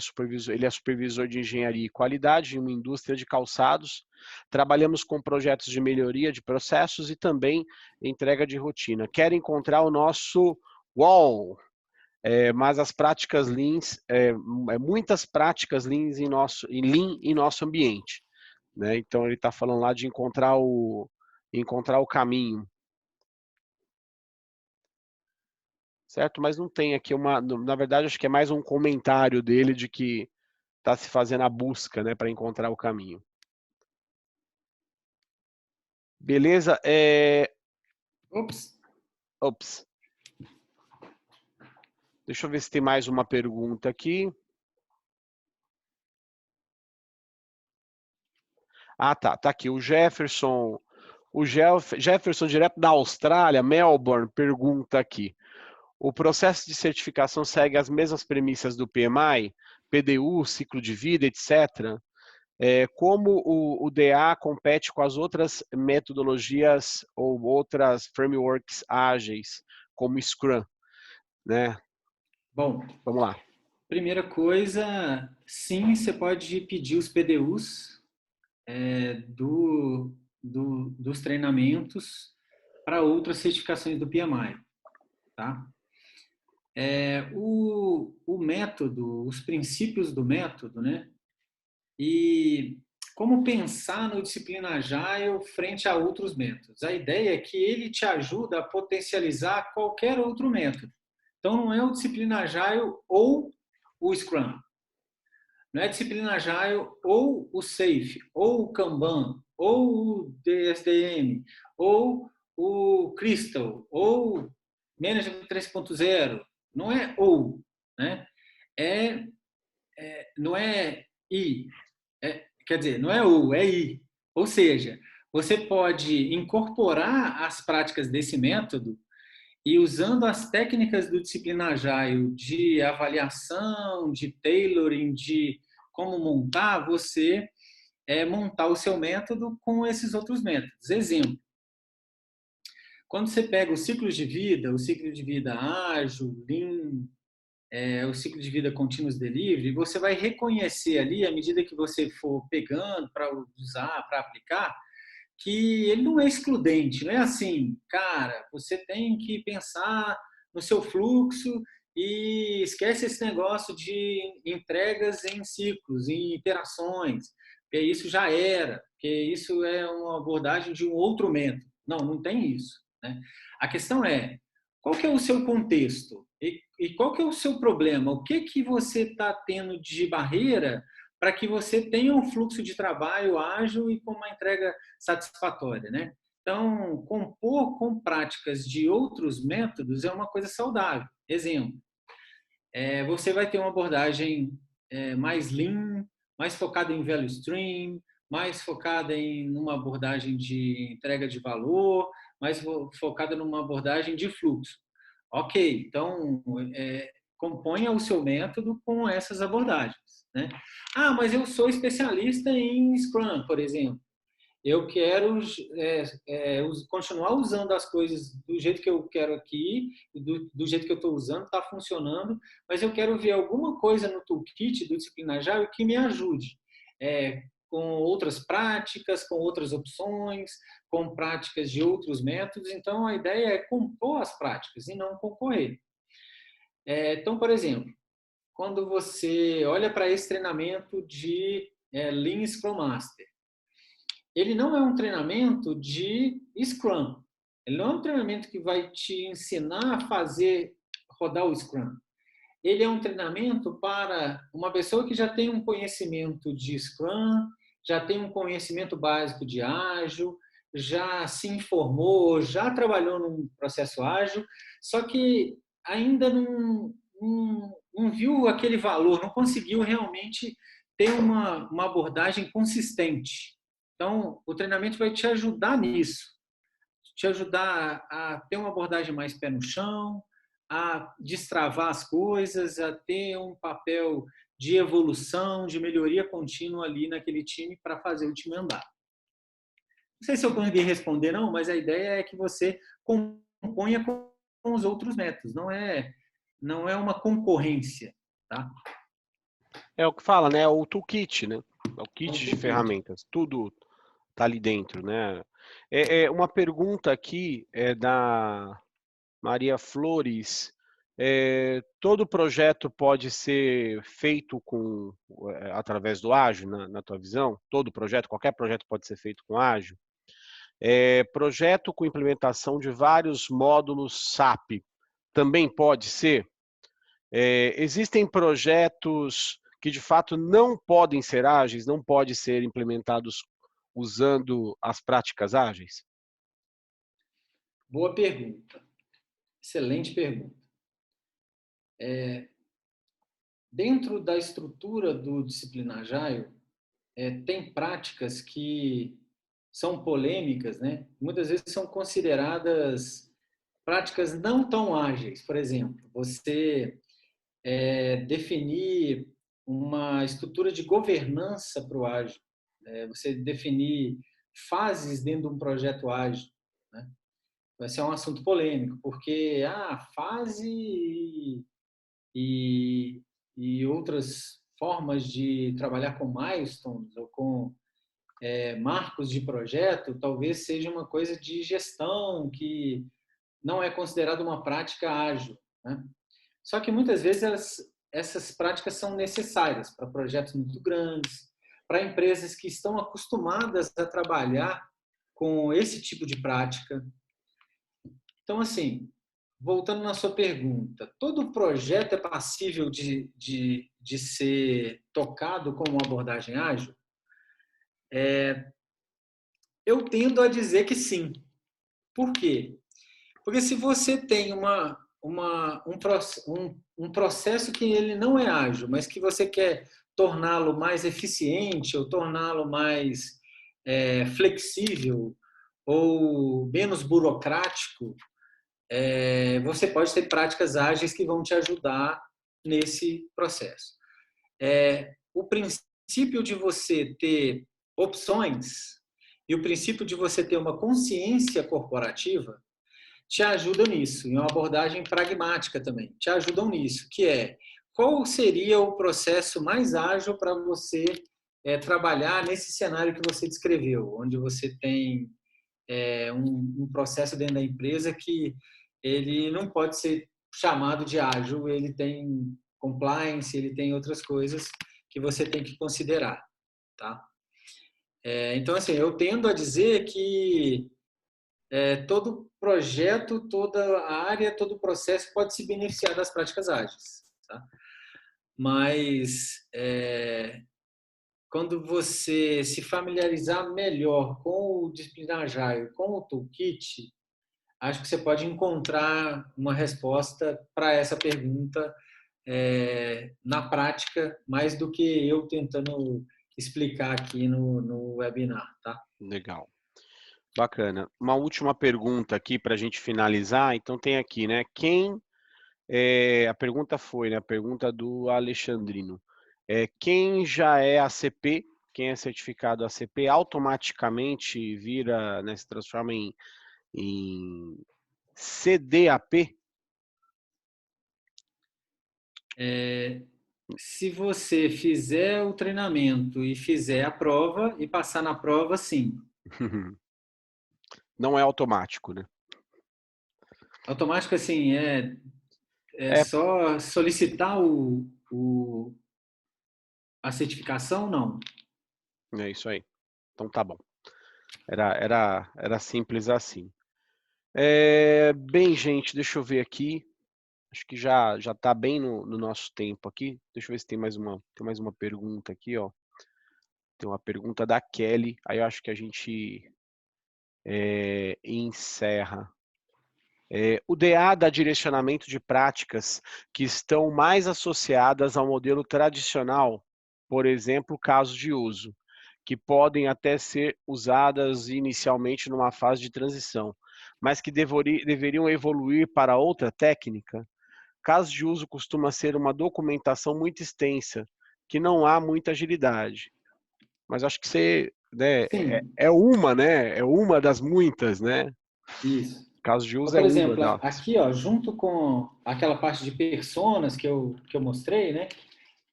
Ele é supervisor de engenharia e qualidade em uma indústria de calçados. Trabalhamos com projetos de melhoria de processos e também entrega de rotina. Quer encontrar o nosso wall, mas as práticas Leans, muitas práticas Leans em nosso ambiente, né? Então ele está falando lá de encontrar o caminho. Certo? Mas não tem aqui na verdade, acho que é mais um comentário dele de que está se fazendo a busca, né, para encontrar o caminho. Beleza? Ops. Deixa eu ver se tem mais uma pergunta aqui. Ah, tá aqui. O Jefferson direto da Austrália, Melbourne, pergunta aqui. O processo de certificação segue as mesmas premissas do PMI, PDU, ciclo de vida, etc. Como o DA compete com as outras metodologias ou outras frameworks ágeis, como Scrum, né? Bom, vamos lá. Primeira coisa, sim, você pode pedir os PDUs dos treinamentos para outras certificações do PMI, tá? O método, os princípios do método, né? E como pensar no Disciplina Agile frente a outros métodos. A ideia é que ele te ajuda a potencializar qualquer outro método. Então, não é o Disciplina Agile ou o Scrum. Não é Disciplina Agile ou o SAFe, ou o Kanban, ou o DSDM, ou o Crystal, ou Management 3.0. Não é ou, né? Não é I. Quer dizer, não é ou, é I. Ou seja, você pode incorporar as práticas desse método e usando as técnicas do Disciplina Agile de avaliação, de tailoring, de como montar, você montar o seu método com esses outros métodos. Exemplo, quando você pega o ciclo de vida ágil, Lean, o ciclo de vida Continuous Delivery, você vai reconhecer ali, à medida que você for pegando para usar, para aplicar, que ele não é excludente, não é assim, cara, você tem que pensar no seu fluxo e esquece esse negócio de entregas em ciclos, em iterações, porque isso já era, porque isso é uma abordagem de um outro método. Não, não tem isso, né? A questão é, qual que é o seu contexto? E qual que é o seu problema? O que que você está tendo de barreira para que você tenha um fluxo de trabalho ágil e com uma entrega satisfatória, né? Então, compor com práticas de outros métodos é uma coisa saudável. Exemplo, você vai ter uma abordagem mais lean, mais focada em value stream, mais focada em uma abordagem de entrega de valor, mais focada numa abordagem de fluxo. Ok, então componha o seu método com essas abordagens, né? Ah, mas eu sou especialista em Scrum, por exemplo. Eu quero continuar usando as coisas do jeito que eu quero aqui, do jeito que eu estou usando, está funcionando, mas eu quero ver alguma coisa no toolkit do Disciplina Agile que me ajude. Com outras práticas, com outras opções, com práticas de outros métodos. Então, a ideia é compor as práticas e não concorrer. Então, por exemplo, quando você olha para esse treinamento de Lean Scrum Master, ele não é um treinamento de Scrum. Ele não é um treinamento que vai te ensinar a fazer rodar o Scrum. Ele é um treinamento para uma pessoa que já tem um conhecimento de Scrum, já tem um conhecimento básico de ágil, já se informou, já trabalhou num processo ágil, só que ainda não viu aquele valor, não conseguiu realmente ter uma abordagem consistente. Então, o treinamento vai te ajudar nisso, te ajudar a ter uma abordagem mais pé no chão, a destravar as coisas, a ter um papel de evolução, de melhoria contínua ali naquele time para fazer o time andar. Não sei se eu consegui responder, não, mas a ideia é que você componha com os outros métodos. Não é não é uma concorrência, tá? É o que fala, né? É o toolkit, né? É o É um kit de toolkit. ferramentas. Tudo tá ali dentro, né? Uma pergunta aqui é da Maria Flores. Todo projeto pode ser feito através do ágil, na tua visão? Todo projeto, qualquer projeto pode ser feito com ágil? Projeto com implementação de vários módulos SAP também pode ser? Existem projetos que de fato não podem ser ágeis, não podem ser implementados usando as práticas ágeis? Boa pergunta. Excelente pergunta. Dentro da estrutura do Disciplina Agile, tem práticas que são polêmicas, né? Muitas vezes são consideradas práticas não tão ágeis. Por exemplo, você definir uma estrutura de governança para o ágil, você definir fases dentro de um projeto ágil, né? Vai ser um assunto polêmico, porque fase e, e outras formas de trabalhar com milestones ou com marcos de projeto talvez seja uma coisa de gestão que não é considerada uma prática ágil, né? Só que muitas vezes essas práticas são necessárias para projetos muito grandes, para empresas que estão acostumadas a trabalhar com esse tipo de prática. Então, assim, voltando na sua pergunta, todo projeto é passível de ser tocado com uma abordagem ágil? Eu tendo a dizer que sim. Por quê? Porque se você tem um processo que ele não é ágil, mas que você quer torná-lo mais eficiente ou torná-lo mais flexível ou menos burocrático, você pode ter práticas ágeis que vão te ajudar nesse processo. O princípio de você ter opções e o princípio de você ter uma consciência corporativa te ajudam nisso, em uma abordagem pragmática também, te ajudam nisso, que é qual seria o processo mais ágil para você trabalhar nesse cenário que você descreveu, onde você tem um processo dentro da empresa que ele não pode ser chamado de ágil, ele tem compliance, ele tem outras coisas que você tem que considerar, tá? Então, assim, eu tendo a dizer que todo projeto, toda a área, todo processo pode se beneficiar das práticas ágeis, tá? Mas quando você se familiarizar melhor com o Disciplina Agile, com o Toolkit, acho que você pode encontrar uma resposta para essa pergunta na prática, mais do que eu tentando explicar aqui no webinar, tá? Legal. Bacana. Uma última pergunta aqui para a gente finalizar. Então tem aqui, né? A pergunta foi, né? A pergunta do Alexandrino. Quem já é ACP, quem é certificado ACP, automaticamente vira, né, se transforma em CDAP? Se você fizer o treinamento e fizer a prova e passar na prova, sim. Não é automático, né? Automático, assim, é É, só solicitar a certificação? Não. é isso aí. Então tá bom. Era simples assim. Bem, gente, deixa eu ver aqui. Acho que já está bem no nosso tempo aqui. Deixa eu ver se tem mais uma pergunta aqui, ó. Tem uma pergunta da Kelly. Aí eu acho que a gente encerra. O DA dá direcionamento de práticas que estão mais associadas ao modelo tradicional, por exemplo, casos de uso, que podem até ser usadas inicialmente numa fase de transição, mas que deveriam evoluir para outra técnica. Caso de uso costuma ser uma documentação muito extensa, que não há muita agilidade. Mas acho que você, né, Sim, é uma, né? É uma das muitas, né? isso. Caso de Então, uso é por uma exemplo, delas. aqui, ó, junto com aquela parte de personas que eu mostrei, né,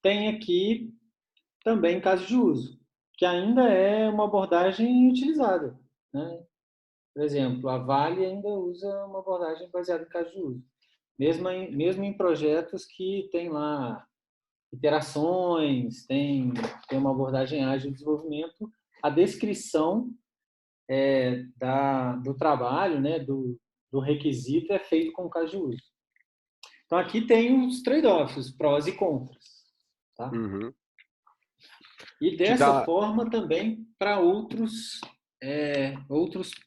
tem aqui também caso de uso, que ainda é uma abordagem utilizada, né? Por exemplo, a Vale ainda usa uma abordagem baseada em caso de uso, mesmo em projetos que tem lá iterações, tem uma abordagem ágil de desenvolvimento, a descrição do trabalho, né, do requisito é feito com caso de uso. Então, aqui tem os trade-offs, os prós e contras. Tá? Uhum. E Que dessa dá, forma também para outros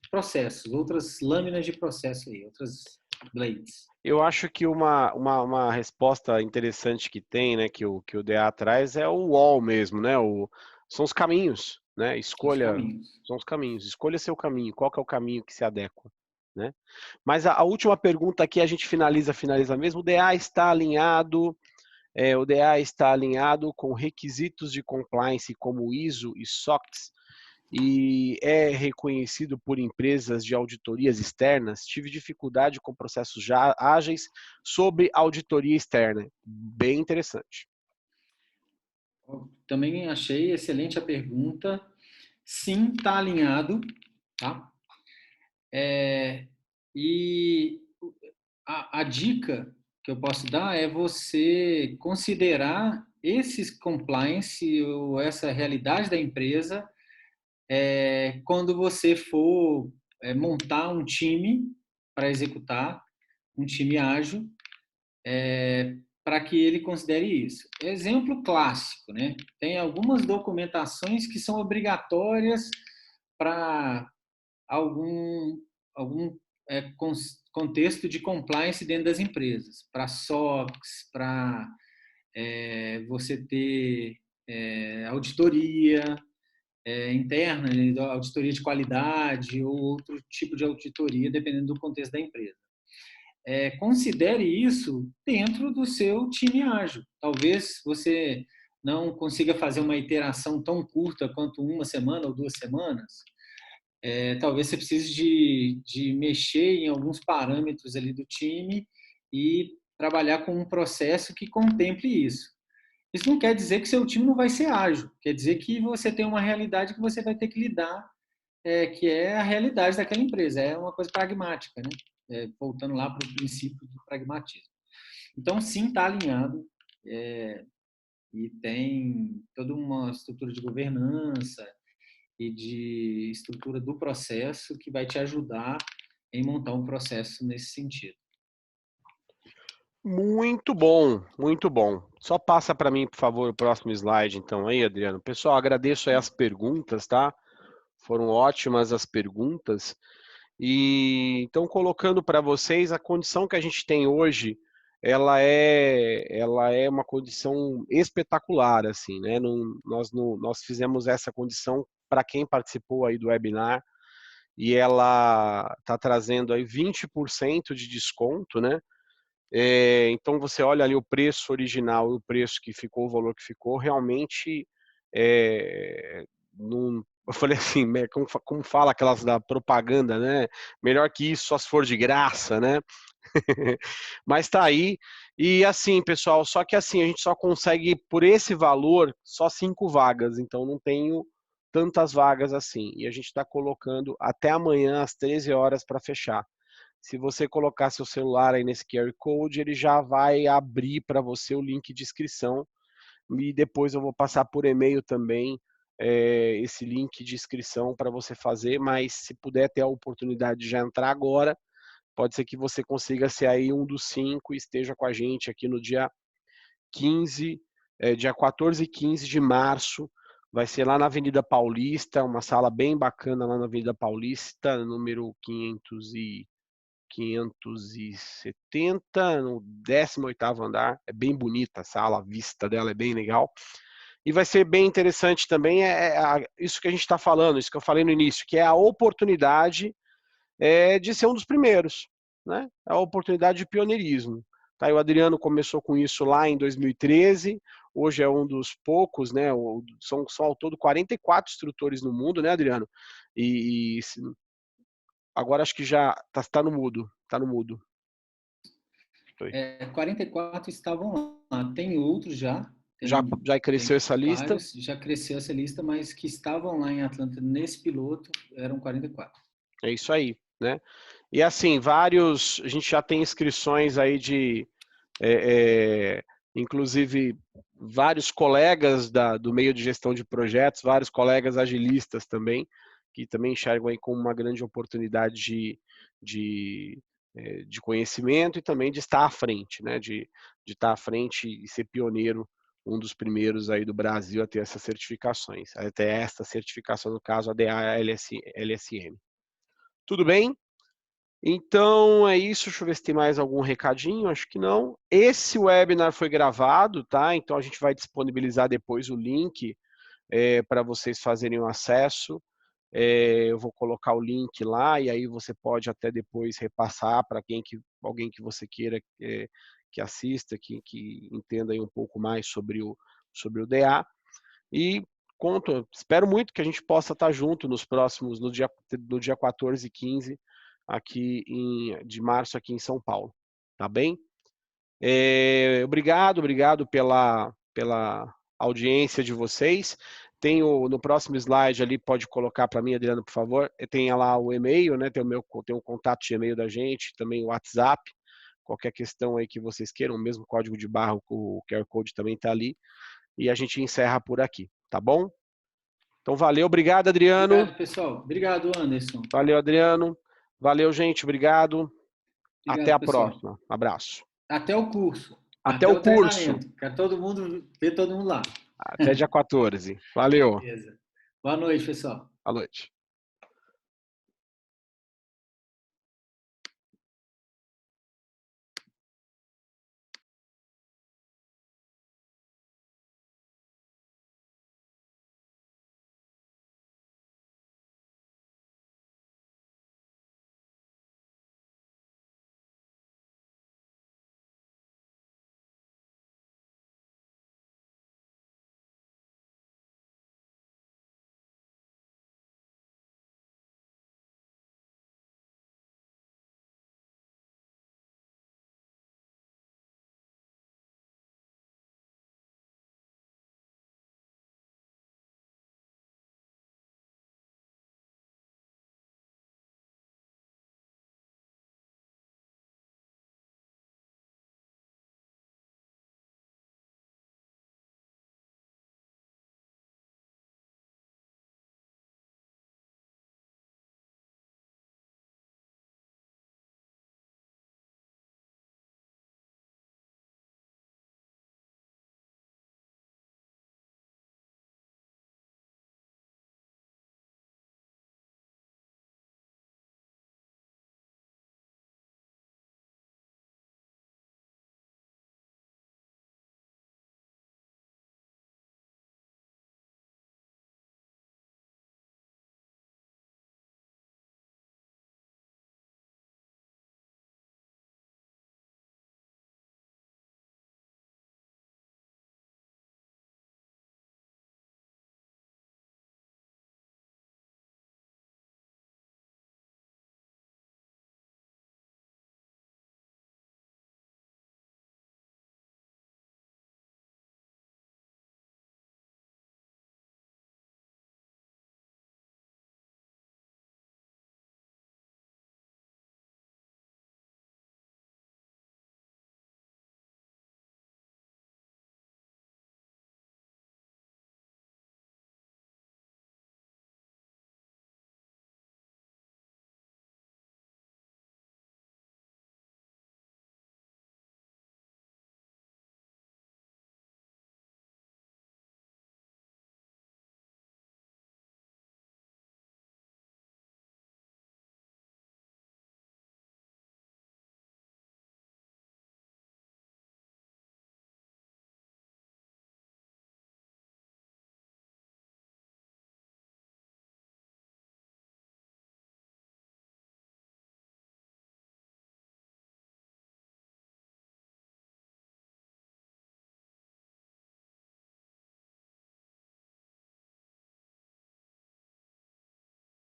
processos, outras lâminas de processo aí, outras blades. eu acho que uma resposta interessante que tem, né, que o DA traz é o wall mesmo, né? São os caminhos, né? Os Escolha, caminhos. são os caminhos. Escolha seu caminho. Qual que é o caminho que se adequa, né? Mas a última pergunta aqui a gente finaliza mesmo. O DA está alinhado com requisitos de compliance como ISO e SOX e é reconhecido por empresas de auditorias externas. Tive dificuldade com processos já ágeis sobre auditoria externa. Bem interessante. Também achei excelente a pergunta. Sim, está alinhado, tá? E a dica que eu posso dar é você considerar esses compliance ou essa realidade da empresa quando você for montar um time para executar, um time ágil, para que ele considere isso. Exemplo clássico, né? Tem algumas documentações que são obrigatórias para algum contexto de compliance dentro das empresas, para SOX, para você ter auditoria interna, né, auditoria de qualidade ou outro tipo de auditoria, dependendo do contexto da empresa. Considere isso dentro do seu time ágil. Talvez você não consiga fazer uma iteração tão curta quanto uma semana ou 2 semanas. Talvez você precise de mexer em alguns parâmetros ali do time e trabalhar com um processo que contemple isso. Isso não quer dizer que seu time não vai ser ágil, quer dizer que você tem uma realidade que você vai ter que lidar, que é a realidade daquela empresa, é uma coisa pragmática, né? Voltando lá para o princípio do pragmatismo. Então, sim, está alinhado e tem toda uma estrutura de governança e de estrutura do processo que vai te ajudar em montar um processo nesse sentido. Muito bom, muito bom. Só passa para mim, por favor, o próximo slide, então, aí, Adriano. Pessoal, agradeço aí as perguntas, tá? Foram ótimas as perguntas. E então, colocando para vocês, a condição que a gente tem hoje, ela é uma condição espetacular, assim, né? Nós fizemos essa condição para quem participou aí do webinar e ela está trazendo aí 20% de desconto, né? Então você olha ali o preço original e o preço que ficou, o valor que ficou, realmente eu falei assim, como fala aquelas da propaganda, né? Melhor que isso, só se for de graça, né? Mas tá aí. E assim, pessoal, só que assim, a gente só consegue, por esse valor, só 5 vagas. Então não tenho tantas vagas assim. E a gente está colocando até amanhã às 13 horas para fechar. Se você colocar seu celular aí nesse QR Code, ele já vai abrir para você o link de inscrição. E depois eu vou passar por e-mail também esse link de inscrição para você fazer. Mas se puder ter a oportunidade de já entrar agora, pode ser que você consiga ser aí um dos 5 e esteja com a gente aqui no dia 15, dia 14 e 15 de março. Vai ser lá na Avenida Paulista, uma sala bem bacana lá na Avenida Paulista, número 570, no 18º andar. É bem bonita a sala, a vista dela é bem legal. E vai ser bem interessante também isso que a gente está falando, isso que eu falei no início, que é a oportunidade de ser um dos primeiros, né? A oportunidade de pioneirismo. Tá, o Adriano começou com isso lá em 2013, hoje é um dos poucos, né? São ao todo 44 instrutores no mundo, né, Adriano? E agora acho que já tá no mudo. Tá no mudo. 44 estavam lá. Tem outros já. Já cresceu essa lista? Vários, já cresceu essa lista, mas que estavam lá em Atlanta nesse piloto eram 44. É isso aí, né? E assim, a gente já tem inscrições aí de, inclusive, vários colegas do meio de gestão de projetos, vários colegas agilistas também, que também enxergam aí como uma grande oportunidade de conhecimento e também de estar à frente, né? De estar à frente e ser pioneiro, um dos primeiros aí do Brasil a ter essas certificações, até esta certificação, no caso, a DA-LSM. Tudo bem? Então é isso. Deixa eu ver se tem mais algum recadinho. Acho que não. Esse webinar foi gravado, tá? Então a gente vai disponibilizar depois o link para vocês fazerem o acesso. Eu vou colocar o link lá e aí você pode até depois repassar para alguém que você queira que assista, que entenda aí um pouco mais sobre o DA. E espero muito que a gente possa estar junto nos próximos, no dia 14 e 15 de março aqui em São Paulo, tá bem? Obrigado pela audiência de vocês. No próximo slide ali, pode colocar para mim, Adriano, por favor. Tem lá o e-mail, né? Tem o contato de e-mail da gente, também o WhatsApp. Qualquer questão aí que vocês queiram, o mesmo código de barra, o QR Code também está ali. E a gente encerra por aqui, tá bom? Então, valeu. Obrigado, Adriano. Obrigado, pessoal. Obrigado, Anderson. Valeu, Adriano. Valeu, gente. Obrigado. Até a próxima. Abraço. Até o curso. Até o curso. Treinamento. Quero ver todo mundo lá. Até dia 14. Valeu. Beleza. Boa noite, pessoal. Boa noite.